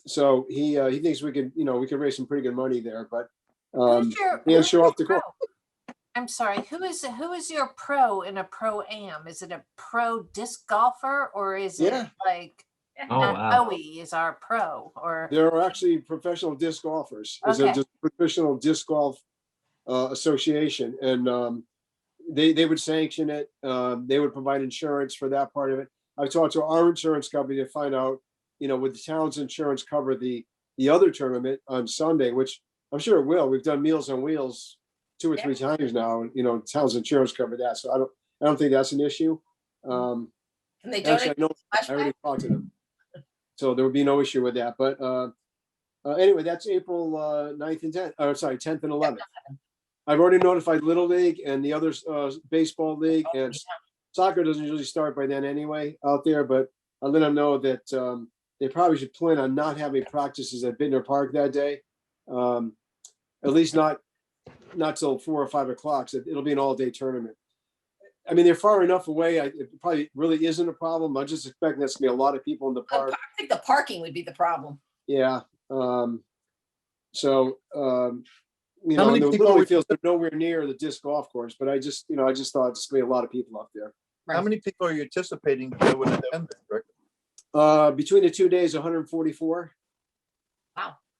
So he thinks we could raise some pretty good money there, but and who's show your off the course. pro? I'm sorry, who is your pro in a pro-am? Is it a pro disc golfer or is it Yeah. like Oh, wow. Bowie is our pro or? There are actually professional disc golfers. There's Okay. a just professional disc golf association, and they would sanction it. They would provide insurance for that part of it. I talked to our insurance company to find out, would the town's insurance cover the other tournament on Sunday, which I'm sure it will. We've done Meals on Wheels 2 or 3 times now, and town's insurance covered that. So I don't think that's an issue. And they Actually, donate. I already talked to them. So there would be no issue with that. But anyway, that's April 9th and 10th, 10th and 11th. I've already notified Little League and the other baseball league, and soccer doesn't usually start by then anyway out there, but I'll let them know that they probably should plan on not having practices at Bittner Park that day. At least not till 4 or 5 o'clock. So it'll be an all-day tournament. I mean, they're far enough away. It probably really isn't a problem. I'm just expecting there's gonna be a lot of people in the park. I think the parking would be the problem. Yeah. So How many the people Little are League fields are nowhere near the disc golf course, but I just thought there's gonna be a lot of people up there. How many people are you anticipating that would attend this, Rick? Between the 2 days, 144.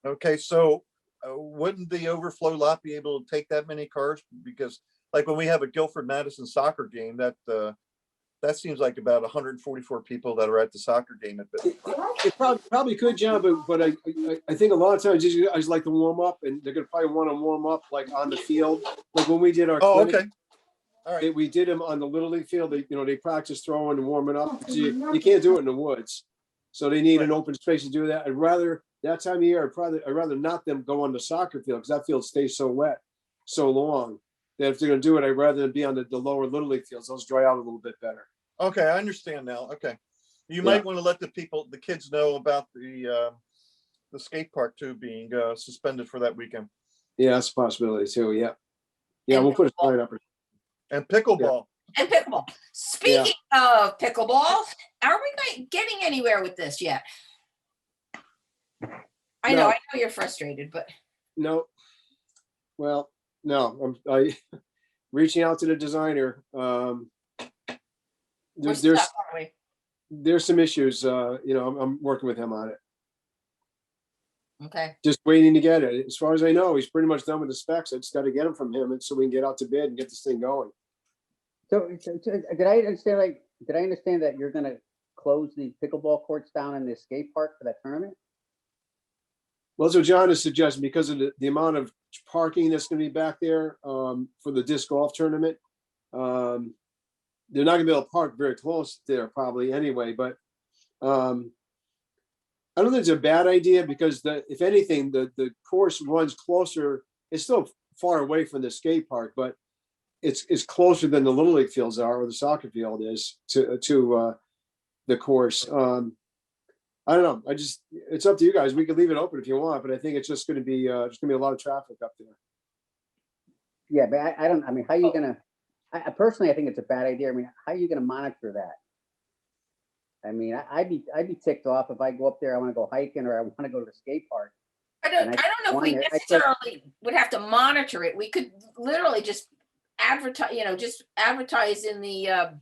Okay, so wouldn't the overflow lot be able to take that many cars? Because like when we have a Guilford Madison soccer game, that seems like about 144 people that are at the soccer game at Bittner Park. It probably could, John, but I think a lot of times I just like to warm up, and they're gonna probably want to warm up like on the field. Like when we did our Oh, clinic, okay. All right. we did them on the Little League field. They practice throwing and warming up. You can't do it in the woods, so they need an open space to do that. I'd rather that time of year. I'd rather not them go on the soccer field because that field stays so wet so long that if they're gonna do it, I'd rather them be on the lower Little League fields. Those dry out a little bit better. Okay, I understand now. Okay. You might want to let the kids know about the skate park too being suspended for that weekend. Yeah, that's a possibility too. Yeah, And we'll put a sign up. And pickleball. And pickleball. Speaking of pickleball, are we getting anywhere with this yet? I know you're frustrated, but No. Well, no, I reaching out to the designer. we're There's stuck, aren't we? there's some issues. I'm working with him on it. Okay. Just waiting to get it. As far as I know, he's pretty much done with the specs. I just got to get them from him, and so we can get out to bid and get this thing going. So did I understand that you're gonna close the pickleball courts down in the skate park for that tournament? Well, so John is suggesting because of the amount of parking that's going to be back there for the disc golf tournament, they're not going to be able to park very close there probably anyway. But I don't think it's a bad idea because if anything, the course runs closer. It's still far away from the skate park, but it's closer than the Little League fields are or the soccer field is to the course. I don't know. It's up to you guys. We could leave it open if you want, but I think it's just going to be a lot of traffic up there. Yeah, but I mean, how are you gonna, I personally, I think it's a bad idea. I mean, how are you gonna monitor that? I mean, I'd be ticked off if I go up there, I wanna go hiking or I wanna go to the skate park. I don't know if we I said- necessarily would have to monitor it. We could literally just advertise in the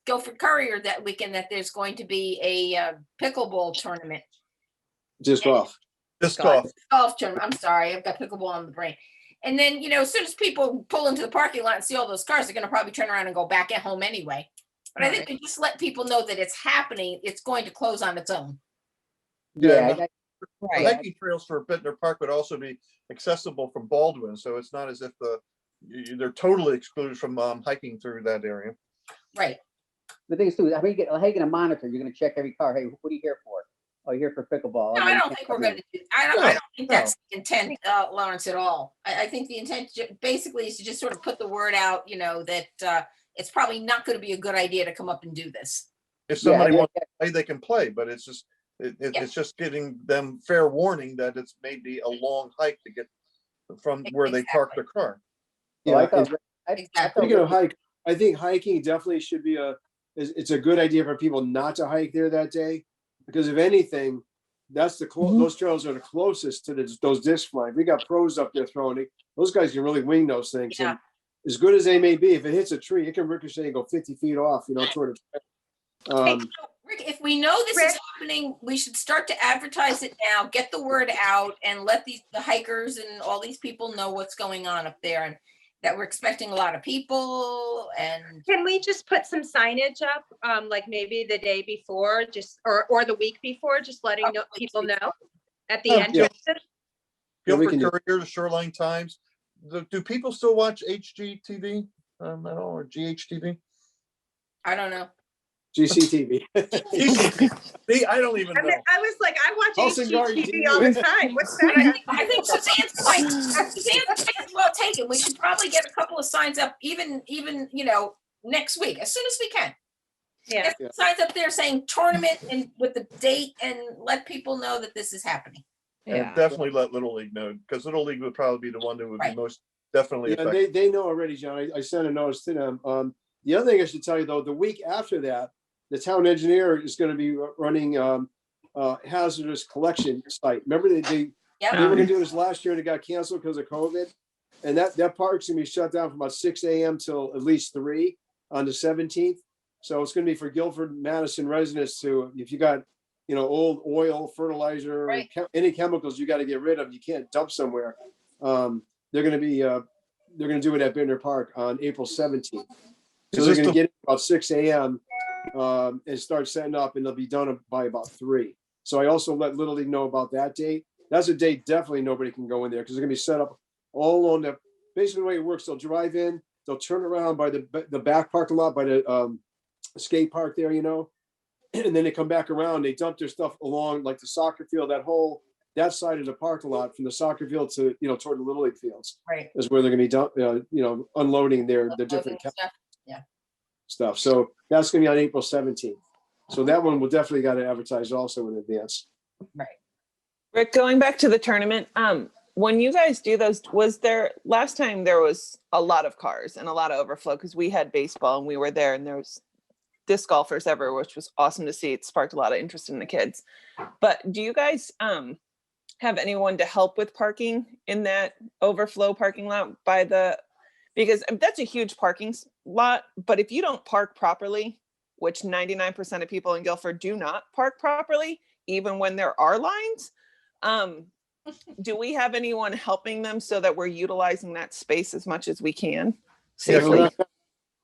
Guilford Courier that weekend that there's going to be a pickleball tournament. Disc golf. Disc golf. Golf tournament. I'm sorry, I've got pickleball on the brain. And then, as soon as people pull into the parking lot and see all those cars, they're going to probably turn around and go back at home anyway. But I think we just let people know that it's happening. It's going to close on its own. Yeah. Yeah, The hiking trails for Bittner Park would also be accessible from Baldwin, so it's not as if they're totally excluded from hiking through that area. Right. the thing is too, how are you gonna monitor? You're gonna check every car. Hey, what are you here for? Oh, you're here for pickleball. No, Oh, I you don't can't think we're come going in. to do, I don't think No. that's the intent, Lawrence, at all. I think the intent basically is to just sort of put the word out, that it's probably not going to be a good idea to come up and do this. If somebody Yeah, wants to play, they can play, but it's just, it's just giving them fair warning that it's maybe a long hike to get from where they park their car. Well, I Yeah, thought, and I Exactly. thought speaking of hike, I think hiking definitely should be it's a good idea for people not to hike there that day. Because if anything, that's those trails are the closest to those disc flying. We got pros up there throwing it. Those guys can really wing those things. Yeah. And as good as they may be, if it hits a tree, it can ricochet and go 50 feet off, toward the Hey, so, Rick, if we know this is happening, we should start to advertise it now, get the word out and let the hikers and all these people know what's going on up there and that we're expecting a lot of people and Can we just put some signage up, like maybe the day before, just, or the week before, just letting people know at the Oh, end? yeah. Yeah, we Guilford can do- Courier, the Shoreline Times. Do people still watch HGTV? At all, or GHTV? I don't know. GCTV. See, I don't even I mean, know. I was like, I watch Olsen Garden HGTV TV. all the time. What's that? I think Suzanne's point is well taken. We should probably get a couple of signs up even, next week, as soon as we can. Yeah. Get some signs up there saying tournament and with the date and let people know that this is happening. And definitely let Little League know, because Little League would probably be the one that would be Right. most definitely Yeah, affected. they know already, John. I sent a notice to them. The other thing I should tell you though, the week after that, the town engineer is going to be running hazardous collection site. Remember they Yep. were going to do this last year and it got canceled because of COVID. And that park's going to be shut down from about 6 a.m. till at least 3 on the 17th. So it's going to be for Guilford, Madison residents to, if you got, old oil, fertilizer, Right. any chemicals you got to get rid of, you can't dump somewhere. They're going to do it at Bittner Park on April 17th. So they're going to get it about 6 a.m. And start setting up, and they'll be done by about 3. So I also let Little League know about that date. That's a date definitely nobody can go in there because they're going to be set up all on basically the way it works. They'll drive in, they'll turn around by the back parking lot by the skate park there, and then they come back around. They dump their stuff along like the soccer field, that side of the parking lot from the soccer field to toward the Little League fields. Right. Is where they're going to be unloading their different Stuff. stuff. So that's going to be on April 17th. So that one will definitely got to advertise also in advance. Right. Rick, going back to the tournament, when you guys do those, last time there was a lot of cars and a lot of overflow because we had baseball and we were there and there was disc golfers everywhere, which was awesome to see. It sparked a lot of interest in the kids. But do you guys have anyone to help with parking in that overflow parking lot because that's a huge parking lot, but if you don't park properly, which 99% of people in Guilford do not park properly, even when there are lines, do we have anyone helping them so that we're utilizing that space as much as we can safely? Yeah,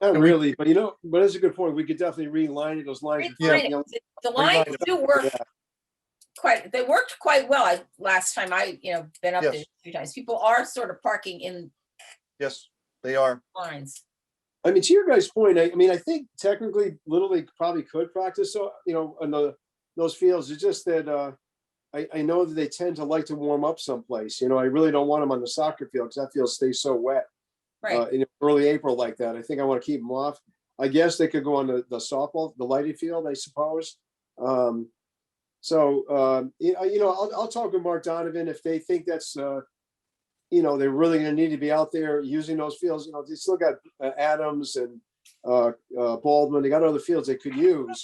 not really, but but that's a good point. We could definitely realign it. Those lines. The lines do work they worked quite well. Last time I, been up there a few times. People are sort of parking in. Yes, they are. Lines. I mean, to your guys' point, I think technically Little League probably could practice, on those fields. It's just that I know that they tend to like to warm up someplace. I really don't want them on the soccer field because that field stays so wet. Right. In early April like that. I think I want to keep them off. I guess they could go on the softball, the lighted field, I suppose. I'll talk with Mark Donovan if they think that's, they're really going to need to be out there using those fields. They still got Adams and Baldwin. They got other fields they could use.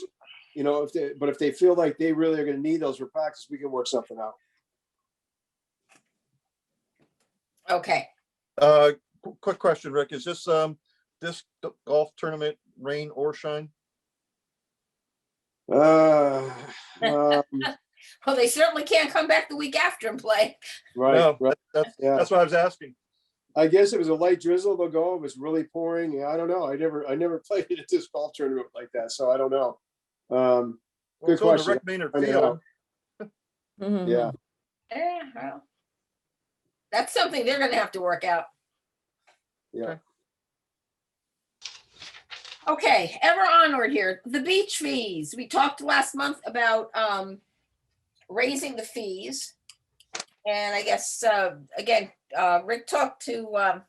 If they feel like they really are going to need those for practice, we can work something out. Okay. Quick question, Rick. Is this golf tournament rain or shine? Well, they certainly can't come back the week after and play. Right. No, right. That's what I was asking. I guess it was a light drizzle. They'll go. It was really pouring. Yeah, I don't know. I never played at this golf tournament like that, so I don't know. Good question. Rick Maynard Field. Yeah. Yeah, well, that's something they're going to have to work out. Yeah. Okay, ever onward here. The beach fees. We talked last month about raising the fees. And I guess, again, Rick talked to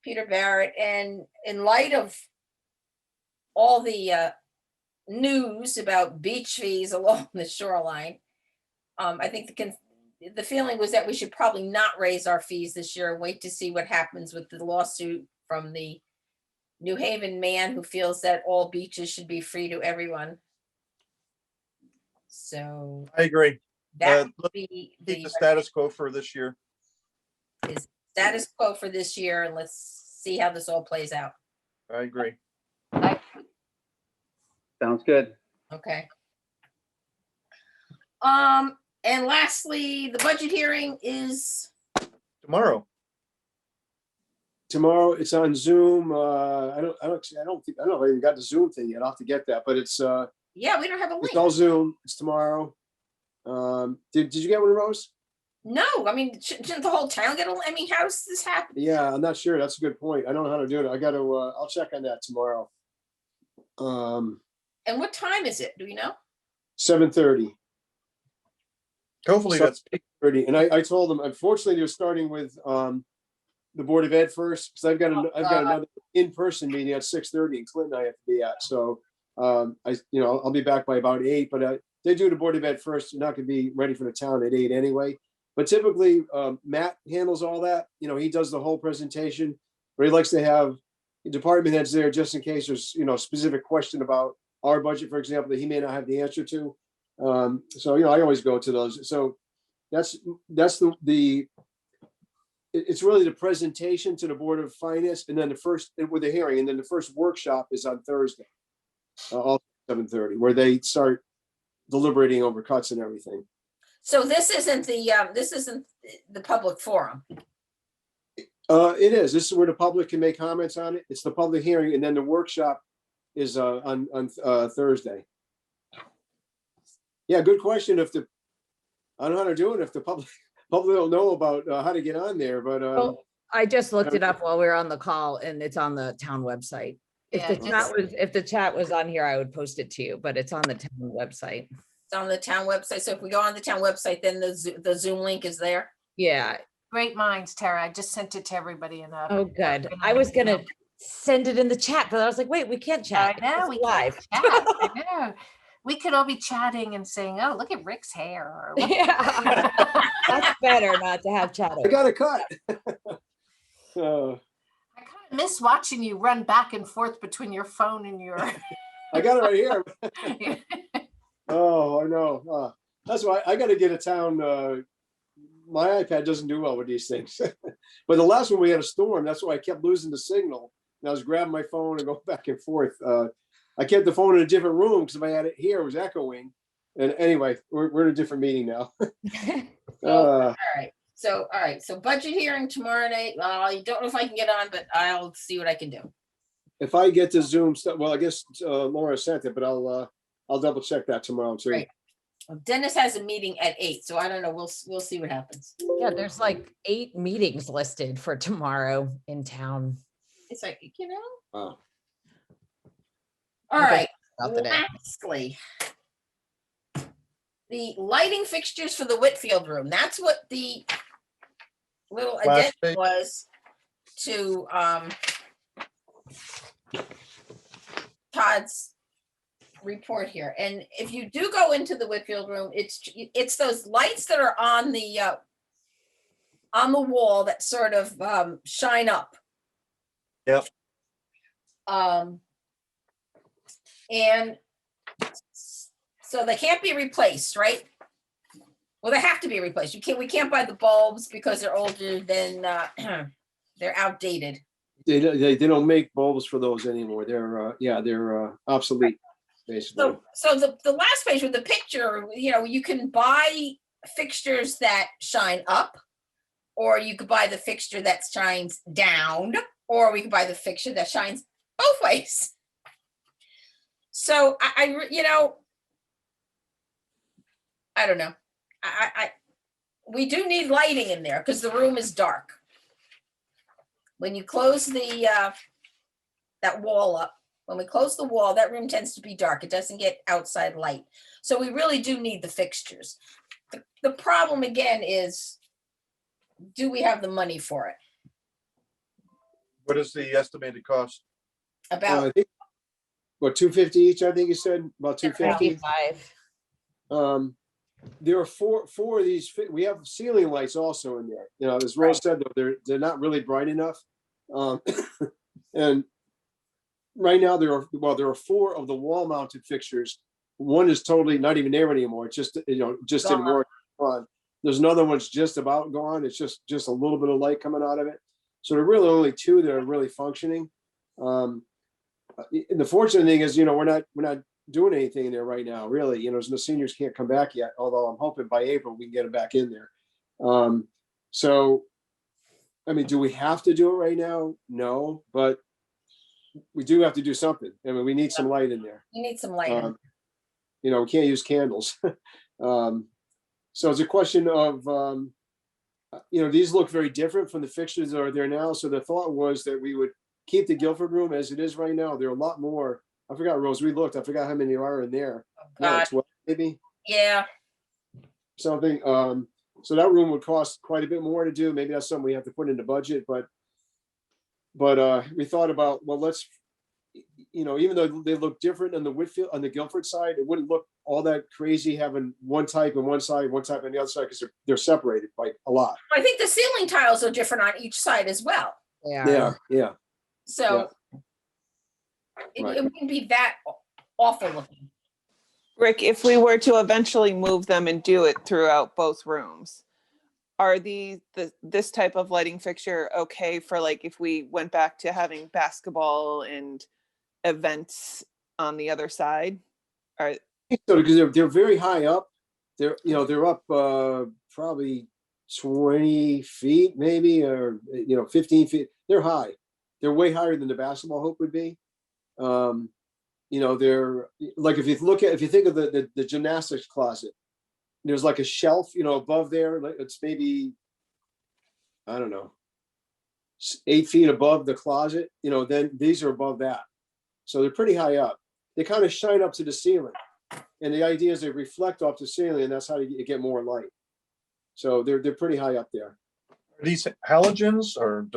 Peter Barrett, and in light of all the news about beach fees along the shoreline, I think the feeling was that we should probably not raise our fees this year and wait to see what happens with the lawsuit from the New Haven man who feels that all beaches should be free to everyone. So I agree. that would Let's be keep the the status quo for this year. status quo for this year, and let's see how this all plays out. I agree. Sounds good. Okay. And lastly, the budget hearing is, Tomorrow. Tomorrow, it's on Zoom. I don't think, I don't know if I even got the Zoom thing yet. I'll have to get that, but it's yeah, we don't have a it's link. all Zoom. It's tomorrow. Did you get one, Rose? No, I mean, shouldn't the whole town get a, I mean, how does this happen? Yeah, I'm not sure. That's a good point. I don't know how to do it. I got to, I'll check on that tomorrow. And what time is it? Do we know? 7:30. Hopefully So- that's 30. And I told them, unfortunately, they're starting with the Board of Ed first, because I've got another in-person meeting at 6:30 in Clinton I have to be at. So I'll be back by about 8, but they do the Board of Ed first. They're not gonna be ready for the town at 8 anyway. But typically, Matt handles all that. He does the whole presentation, but he likes to have department heads there just in case there's, a specific question about our budget, for example, that he may not have the answer to. So I always go to those. So that's it's really the presentation to the Board of Finance, and then with the hearing, and then the first workshop is on Thursday, also 7:30, where they start deliberating over cuts and everything. So this isn't the public forum. It is. This is where the public can make comments on it. It's the public hearing, and then the workshop is on Thursday. Yeah, good question. I don't know how to do it if the public don't know about how to get on there, but Well, I just looked it up while we were on the call, and it's on the town website. If Yeah, the chat was on here, I would post it to you, but it's on the town website. It's on the town website. So if we go on the town website, then the Zoom link is there. Yeah. Great minds, Tara. I just sent it to everybody in Oh, good. I was gonna send it in the chat, but I was like, wait, we can't chat. I know, It's we live. can't chat. I know. We could all be chatting and saying, "Oh, look at Rick's hair." Or look Yeah. That's better not to have chat. I got a cut. I kind of miss watching you run back and forth between your phone and your. I got it right here. Oh, I know. That's why I got to get a town. My iPad doesn't do well with these things. But the last one we had a storm. That's why I kept losing the signal. And I was grabbing my phone and going back and forth. I kept the phone in a different room because if I had it here, it was echoing. And anyway, we're in a different meeting now. All right. So budget hearing tomorrow night. I don't know if I can get on, but I'll see what I can do. If I get to Zoom stuff, well, I guess Laura sent it, but I'll double check that tomorrow too. Right. Dennis has a meeting at 8, so I don't know. We'll see what happens. Yeah, there's like 8 meetings listed for tomorrow in town. It's like, Oh. All right. About the day. Lastly, the lighting fixtures for the Whitfield room. That's what the little Last addendum page. was to Todd's report here. And if you do go into the Whitfield room, it's those lights that are on the wall that sort of shine up. Yep. And so they can't be replaced, right? Well, they have to be replaced. We can't buy the bulbs because they're older than they're outdated. They don't make bulbs for those anymore. They're obsolete, basically. So the last page with the picture, you can buy fixtures that shine up, or you could buy the fixture that shines down, or we could buy the fixture that shines both ways. So I don't know. We do need lighting in there because the room is dark. When you close that wall up, when we close the wall, that room tends to be dark. It doesn't get outside light. So we really do need the fixtures. The problem again is, do we have the money for it? What is the estimated cost? About I think, what, $250 each? I think you said about $250. 55. there are four of these, we have ceiling lights also in there. You know, as Rose said, though, they're not really bright enough. And right now there are four of the wall mounted fixtures. One is totally not even there anymore. It's just, just didn't work on. There's another one's just about gone. It's just a little bit of light coming out of it. So there are really only two that are really functioning. And the fortunate thing is, we're not doing anything in there right now, really. The seniors can't come back yet, although I'm hoping by April we can get them back in there. So, I mean, do we have to do it right now? No, but we do have to do something. I mean, we need some light in there. You need some light. We can't use candles. So it's a question of, these look very different from the fixtures that are there now. So the thought was that we would keep the Guilford room as it is right now. There are a lot more. I forgot, Rose, I forgot how many there are in there. God. 12 maybe? Yeah. Something. So that room would cost quite a bit more to do. Maybe that's something we have to put in the budget, but we thought about, well, let's, even though they look different on the Guilford side, it wouldn't look all that crazy having one type on one side, one type on the other side, because they're separated by a lot. I think the ceiling tiles are different on each side as well. Yeah. So it wouldn't be that awful looking. Rick, if we were to eventually move them and do it throughout both rooms, are this type of lighting fixture okay for, like, if we went back to having basketball and events on the other side? So because they're very high up, they're up probably 20 feet maybe, or 15 feet. They're high. They're way higher than the basketball hoop would be. They're like, if you think of the gymnastics closet, there's like a shelf, above there. It's maybe, I don't know, 8 feet above the closet. Then these are above that, so they're pretty high up. They kind of shine up to the ceiling, and the idea is they reflect off the ceiling, and that's how you get more light. So they're pretty high up there. Are these halogens or?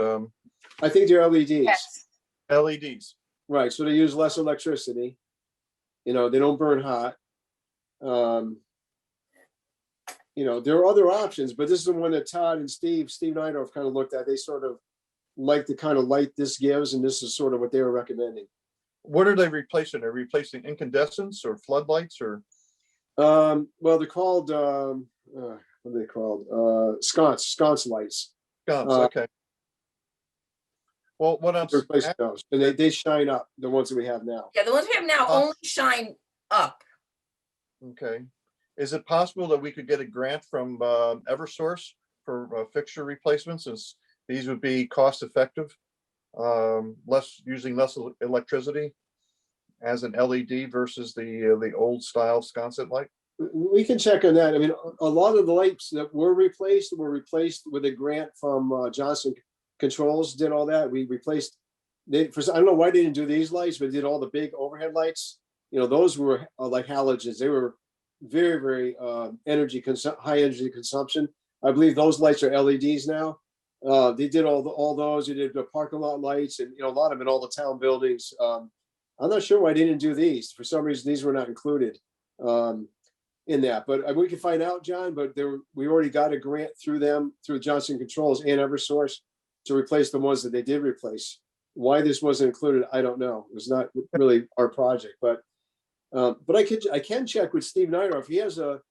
I think they're LEDs. Yes. LEDs. Right. So they use less electricity. They don't burn hot. There are other options, but this is the one that Todd and Steve Neidorf kind of looked at. They sort of like the kind of light this gives, and this is sort of what they were recommending. What are they replacing? Are they replacing incandescents or floodlights or? Well, they're called, what are they called? Sconce lights. Sconce, okay. Well, what I'm replacing those, and they shine up, the ones that we have now. Yeah, the ones we have now only shine up. Okay. Is it possible that we could get a grant from Eversource for fixture replacements, since these would be cost effective, using less electricity as an LED versus the old style sconset light? We can check on that. I mean, a lot of the lights that were replaced with a grant from Johnson Controls. Did all that. We replaced. I don't know why they didn't do these lights, but did all the big overhead lights. Those were like halogens. They were very, very high energy consumption. I believe those lights are LEDs now. They did all those. They did the parking lot lights, and a lot of them in all the town buildings. I'm not sure why they didn't do these. For some reason, these were not included in that. But we can find out, John. But we already got a grant through them, through Johnson Controls and Eversource, to replace the ones that they did replace. Why this wasn't included, I don't know. It was not really our project, but I can check with Steve Neidorf. He has a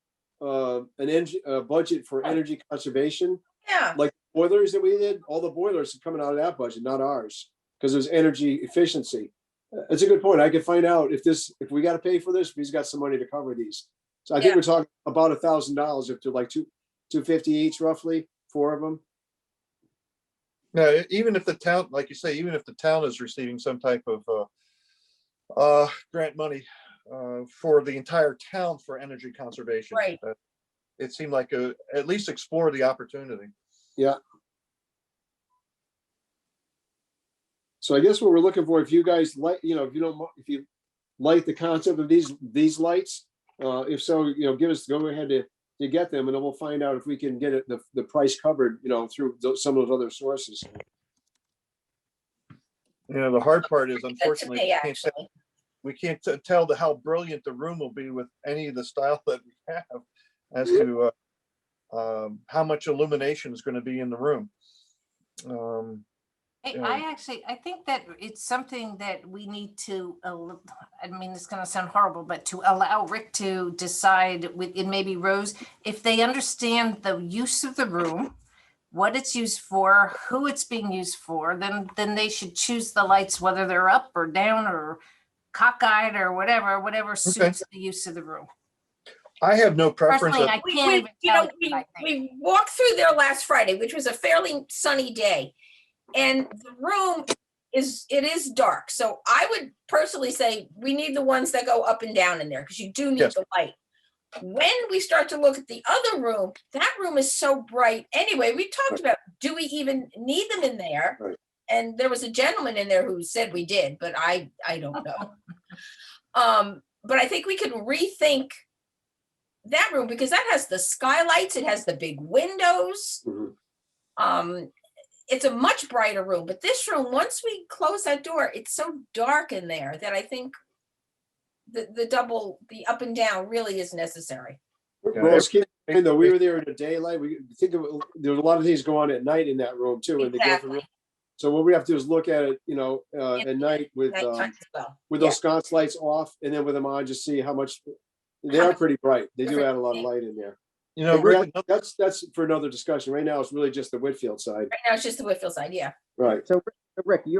budget for energy conservation. Yeah. Like boilers that we did, all the boilers are coming out of that budget, not ours, because there's energy efficiency. It's a good point. I could find out if we got to pay for this, if he's got some money to cover these. So I think we're talking about $1,000 if they're like $250 each, roughly, 4 of them. Now, even if the town, like you say, even if the town is receiving some type of grant money for the entire town for energy conservation, right? It seemed like at least explore the opportunity. Yeah. So I guess what we're looking for, if you guys like, if you like the concept of these lights, if so, go ahead to get them, and then we'll find out if we can get the price covered, through some of those other sources. The hard part is, unfortunately, we can't tell how brilliant the room will be with any of the style that we have. as to how much illumination is going to be in the room. I think that it's something that we need to, I mean, it's gonna sound horrible, but to allow Rick to decide with, and maybe Rose, if they understand the use of the room, what it's used for, who it's being used for, then they should choose the lights, whether they're up or down or cockeyed or whatever suits the use of the room. I have no preference. Personally, I can't even tell you what I think. We walked through there last Friday, which was a fairly sunny day. And the room is dark. So I would personally say we need the ones that go up and down in there because you do need Yes. the light. When we start to look at the other room, that room is so bright. Anyway, we talked about, do we even need them in there? Right. And there was a gentleman in there who said we did, but I don't know. But I think we could rethink that room because that has the skylights, it has the big windows. Mhm. It's a much brighter room, but this room, once we close that door, it's so dark in there that I think the up and down really is necessary. Well, let's keep in mind, though, we were there in the daylight. We think of, there was a lot of things going on at night in that room too. In the Guilford room. Exactly. So what we have to do is look at it, at night with Nighttime as well. those sconce lights off and then with them on, just see how much, they are pretty bright. They do add a lot of light in there. But Rick, that's for another discussion. Right now, it's really just the Whitfield side. Right now, it's just the Whitfield side, yeah. Right. So Rick, Yeah,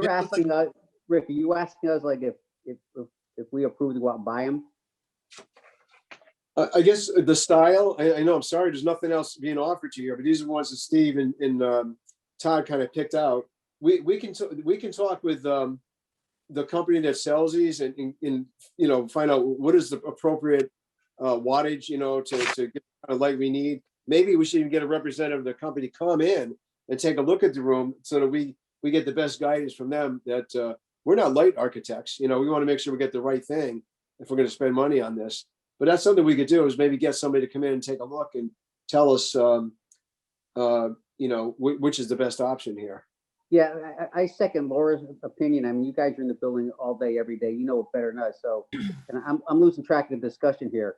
Rick, are you asking us like if we approve to go out and buy them? I guess the style, I know, I'm sorry, there's nothing else being offered to you here, but these are the ones that Steve and Todd kind of picked out. We can talk with the company that sells these and find out what is the appropriate wattage, to get the kind of light we need. Maybe we should even get a representative of the company come in and take a look at the room so that we get the best guidance from them that we're not light architects. We want to make sure we get the right thing if we're going to spend money on this. But that's something we could do is maybe get somebody to come in and take a look and tell us, which is the best option here. Yeah, I second Laura's opinion. I mean, you guys are in the building all day, every day. You know it better than us. So, and I'm losing track of the discussion here.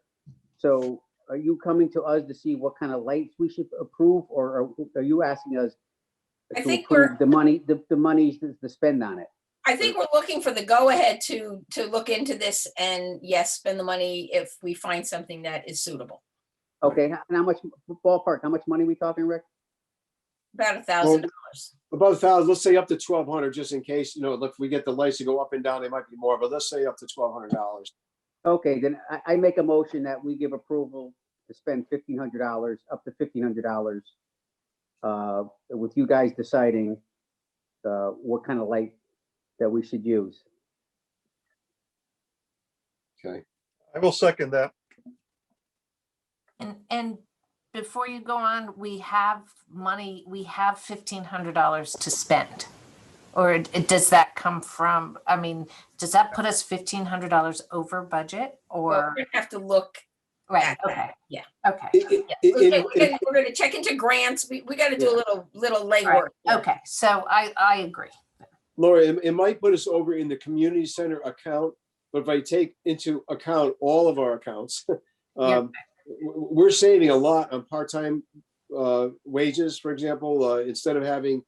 So, are you coming to us to see what kind of lights we should approve, or are you asking us I to think approve the money to spend on it? I think we're looking for the go-ahead to look into this and yes, spend the money if we find something that is suitable. Okay, and how much ballpark? How much money are we talking, Rick? About $1,000. About 1,000, let's say up to 1,200, just in case, if we get the lights to go up and down, they might be more, but let's say up to $1,200. Okay, then I make a motion that we give approval to spend $1,500, up to $1,500, with you guys deciding what kind of light that we should use. Okay. I will second that. And before you go on, we have money, we have $1,500 to spend. Or does that come from, does that put us $1,500 over budget Well, or? we're gonna have to look. Right, at okay, that. Yeah. okay. We're gonna check into grants. We gotta do a little legwork. here. Okay, so I agree. Laura, it might put us over in the community center account, but if I take into account all of our accounts, we're saving a lot on part-time wages, for example. Instead of having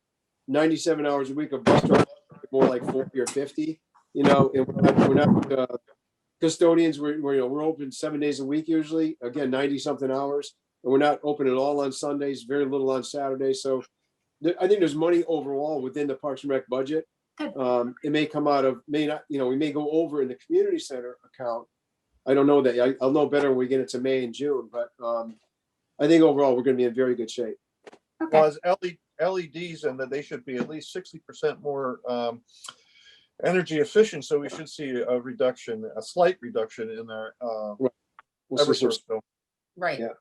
97 hours a week of bus driver, more like 40 or 50, and we're not custodians. We're open 7 days a week usually, again, 90 something hours, and we're not open at all on Sundays, very little on Saturdays. So I think there's money overall within the Parks and Rec budget. It may come out of, we may go over in the community center account. I don't know that. I'll know better when we get into May and June, but I think overall we're going to be in very good shape. Okay. Well, as LEDs, and that they should be at least 60% more energy efficient, so we should see a slight reduction in their We'll see some- Eversource bill. Right. Yeah.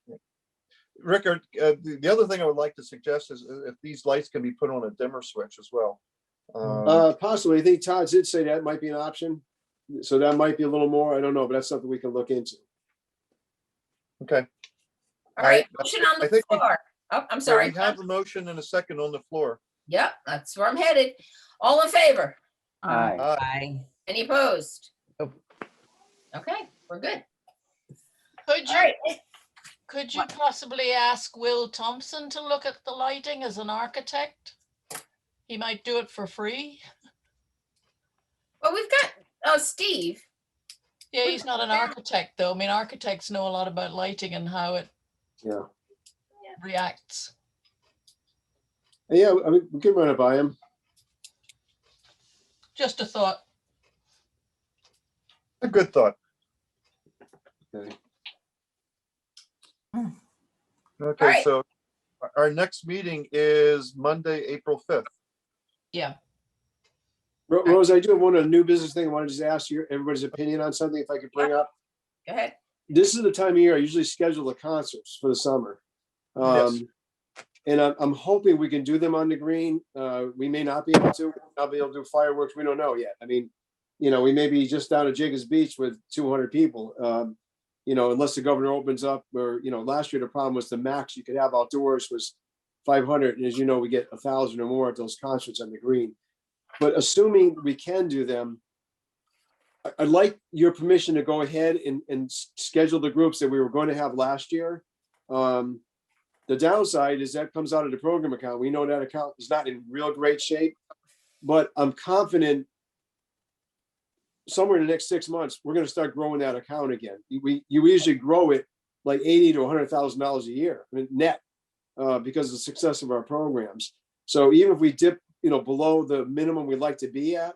Rickard, the other thing I would like to suggest is if these lights can be put on a dimmer switch as well. Possibly. I think Todd did say that might be an option. So that might be a little more. I don't know, but that's something we can look into. Okay. All right, I motion on I the think we- floor. Oh, I'm So sorry. we have a motion and a second on the floor. Yep, that's where I'm headed. All in favor? Aye. Aye. Any opposed? Nope. Okay, we're good. Could All you, right. Could you possibly ask Will Thompson to look at the lighting as an architect? He might do it for free. Well, we've got, Steve. Yeah, he's not an architect though. I mean, architects know a lot about lighting and how it Yeah. reacts. Yeah, I mean, we could run it by him. Just a thought. A good thought. Okay. Okay, right. so our next meeting is Monday, April 5th. Yeah. Rose, I do have one new business thing. I want to just ask you everybody's opinion on something if I could bring up. Go ahead. This is the time of year I usually schedule the concerts for the summer. Yes. And I'm hoping we can do them on the green. We may not be able to. I'll be able to do fireworks. We don't know yet. I mean, we may be just down at Jacobs Beach with 200 people. Unless the governor opens up, or last year the problem was the max you could have outdoors was 500, and as you know, we get 1,000 or more at those concerts on the green. But assuming we can do them, I'd like your permission to go ahead and schedule the groups that we were going to have last year. The downside is that comes out of the program account. We know that account is not in real great shape, but I'm confident somewhere in the next 6 months, we're going to start growing that account again. You usually grow it like $80,000 to $100,000 a year, I mean, net, because of the success of our programs. So even if we dip, below the minimum we'd like to be at,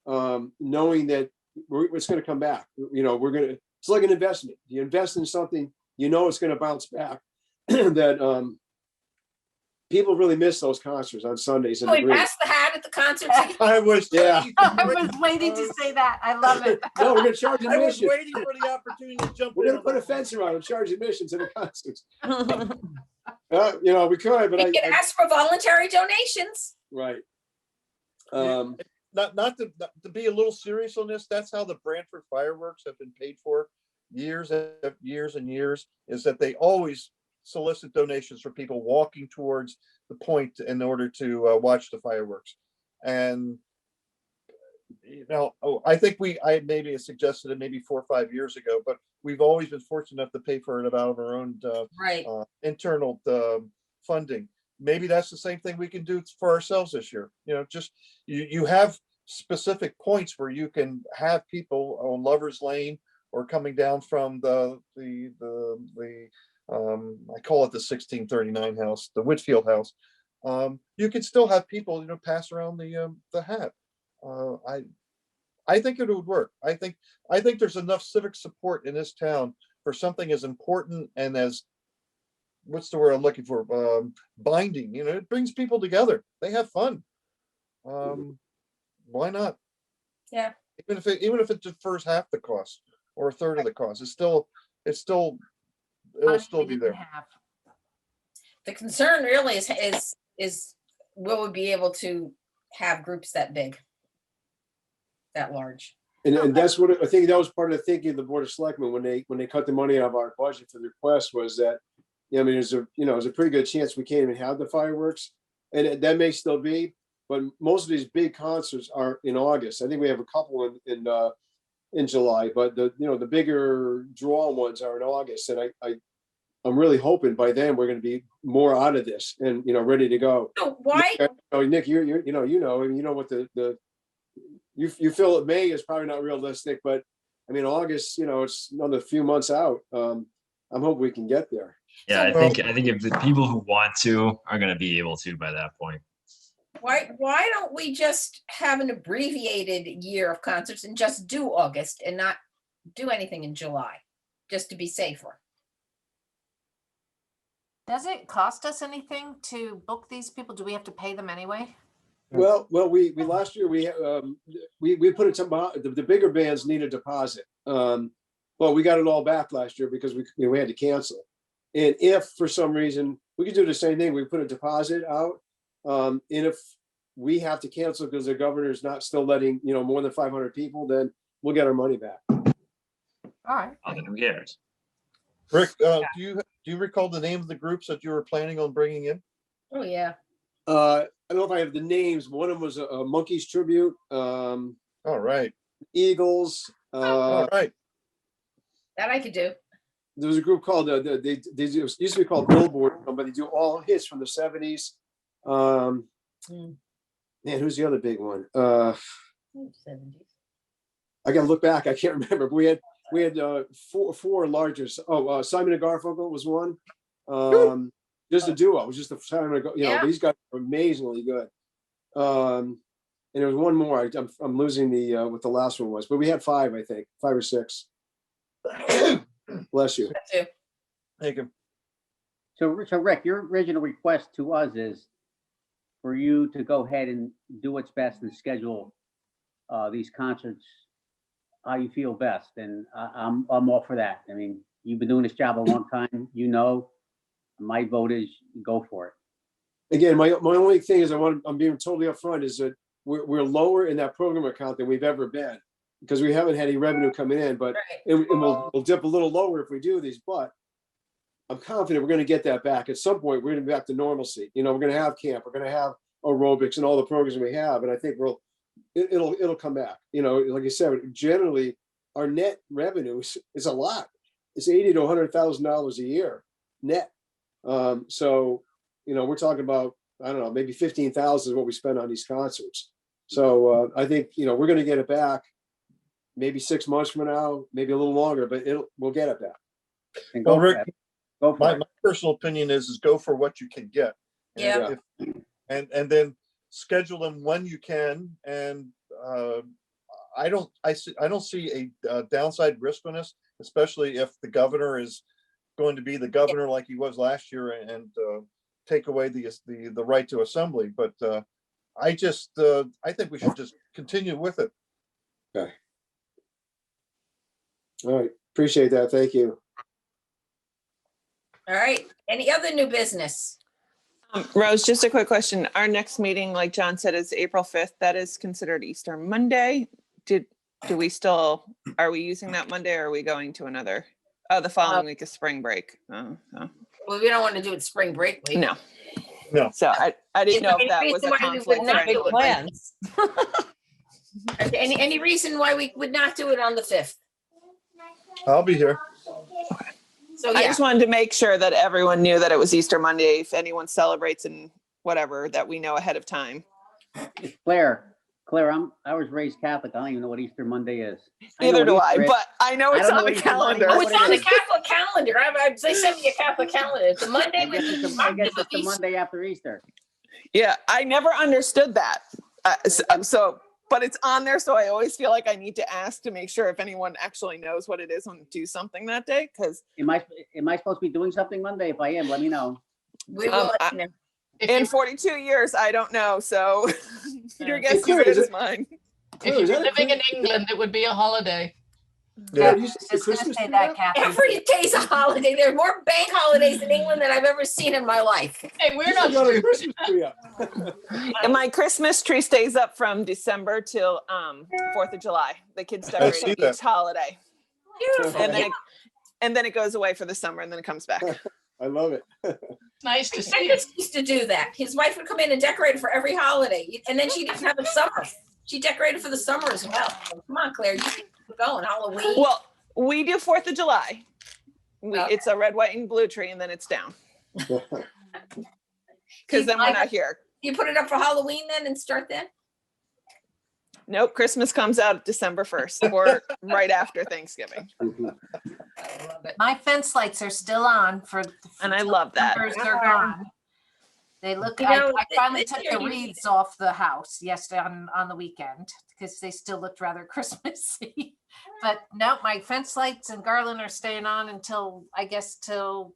knowing that it's going to come back, it's like an investment. You invest in something, it's going to bounce back. That people really miss those concerts on Sundays. Can we pass the hat at the concerts? I was. Yeah. I was waiting to say that. I love it. No, we're going to charge I was admission. waiting for the opportunity to jump We're in. going to put a fence around and charge admission to the concerts. We could, but We can ask for voluntary donations. right. Not to be a little serious on this, that's how the Brantford fireworks have been paid for years and years, is that they always solicit donations for people walking towards the point in order to watch the fireworks. And I think I maybe suggested it maybe 4 or 5 years ago, but we've always been fortunate enough to pay for it out of our own Right. internal funding. Maybe that's the same thing we can do for ourselves this year. Just you have specific points where you can have people on Lover's Lane or coming down from the I call it the 1639 house, the Whitfield house. You could still have people, pass around the hat. I think it would work. I think there's enough civic support in this town for something as important and as, what's the word I'm looking for? Binding. It brings people together. They have fun. Why not? Yeah. Even if it defers half the cost or a third of the cost, it'll still be there. The concern really is will we be able to have groups that big, that large? And that's what I think that was part of the thinking of the Board of Selectmen when they cut the money out of our budget for the request, was that, there's a pretty good chance we can't even have the fireworks, and that may still be, but most of these big concerts are in August. I think we have a couple in July, but the bigger draw ones are in August, and I'm really hoping by then we're going to be more out of this and ready to go. So why? Nick, what you feel that May is probably not realistic, but I mean August, it's another few months out. I'm hoping we can get there. Yeah, I think if the people who want to are going to be able to by that point. Why don't we just have an abbreviated year of concerts and just do August and not do anything in July, just to be safer? Does it cost us anything to book these people? Do we have to pay them anyway? Well, we last year we put it the bigger bands need a deposit, but we got it all back last year because we had to cancel. And if for some reason we could do the same thing, we put a deposit out, and if we have to cancel because the governor's not still letting more than 500 people, then we'll get our money back. All right. Oh, then who cares? Rick, do you recall the name of the groups that you were planning on bringing in? Oh, yeah. I don't know if I have the names. One of them was a Monkeys tribute. All right. Eagles. All right. That I could do. there was a group called, it used to be called Billboard, but they do all hits from the 70s. Man, who's the other big one? I gotta look back. I can't remember. But we had four larger. Simon and Garfunkel was one. Just a duo. It was just a Simon and these guys are amazingly good. And there was one more. I'm losing what the last one was, but we had 5, I think, 5 or 6. Bless you. Thank you. So Rick, your original request to us is for you to go ahead and do what's best and schedule these concerts how you feel best. And I'm all for that. I mean, you've been doing this job a long time. My vote is go for it. Again, my only thing is I'm being totally upfront is that we're lower in that program account than we've ever been because we haven't had any revenue coming in, but we'll dip a little lower if we do these, but I'm confident we're going to get that back. At some point, we're going to be back to normalcy. We're going to have camp, we're going to have aerobics and all the programs we have. And I think it'll come back. Like I said, generally our net revenue is a lot. It's $80,000 to $100,000 a year net. So, we're talking about, I don't know, maybe 15,000 is what we spend on these concerts. So I think, we're going to get it back maybe 6 months from now, maybe a little longer, but we'll get it back. And Well, go Rick, for it. Go for my it. personal opinion is go for what you can get. Yeah. And then schedule them when you can. And I don't see a downside risk on this, especially if the governor is going to be the governor like he was last year and take away the right to assembly. But I think we should just continue with it. Okay. All right. Appreciate that. Thank you. All right. Any other new business? Rose, just a quick question. Our next meeting, like John said, is April 5th. That is considered Easter Monday. Are we using that Monday or are we going to another? Oh, the following week is spring break. Oh. Well, we don't want to do it spring break week. No. No. So I didn't know Any if that was reason a why we conflict would for not do anyone. it? Plans. Any reason why we would not do it on the 5th? I'll be here. So I yeah, just wanted to make sure that everyone knew that it was Easter Monday. If anyone celebrates and whatever, that we know ahead of time. Claire, I was raised Catholic. I don't even know what Easter Monday is. Neither do I, but I know it's on the calendar. oh, it's on the Catholic calendar. They sent me a Catholic calendar. It's a Monday. I guess it's the Monday after Easter. Yeah, I never understood that. But it's on there, so I always feel like I need to ask to make sure if anyone actually knows what it is and do something that day. Because Am I supposed to be doing something Monday? If I am, let me know. We will let you know. in 42 years, I don't know. So your guess is as good as mine. If you were living in England, it would be a holiday. Yeah. You said I was gonna Christmas say tree that, up? Kathy. Every day's a holiday. There are more bank holidays in England than I've ever seen in my life. Hey, we're You not got a stupid. Christmas tree up. And my Christmas tree stays up from December till 4th of July. The kids decorate see it that. each holiday. Beautiful. And then it goes away for the summer and then it comes back. I love it. It's nice to see. Hendrix used to do that. His wife would come in and decorate for every holiday, and then she didn't have a summer. She decorated for the summer as well. Come on, Claire, you keep going. Halloween. Well, we do 4th of July. Okay. It's a red, white, and blue tree, and then it's down. Because then we're not here. You put it up for Halloween then and start then? Nope, Christmas comes out December 1st or right after Thanksgiving. I love it. My fence lights are still on And I love that. numbers are gone. They look, You know, I finally this took year the you- wreaths off the house yesterday on the weekend because they still looked rather Christmassy. But no, my fence lights and garland are staying on until, I guess, till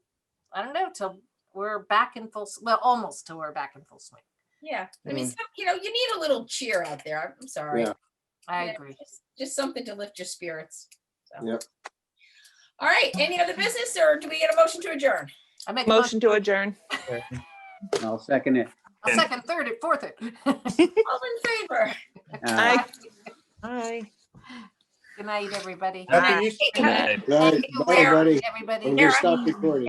we're back in full, almost till we're back in full swing. Yeah. I mean, you need a little cheer out there. I'm sorry. Yeah. I Yeah, agree. just something to lift your spirits. So. Yep. All right. Any other business or do we get a motion to adjourn? I make a Motion to adjourn. I'll second it. I'll second, third it, fourth it. All in favor? Aye. Hi. Good night, everybody. Happy Easter. Hey, Right. Bye, Claire, buddy. Everybody. I'm gonna Kara. stop recording.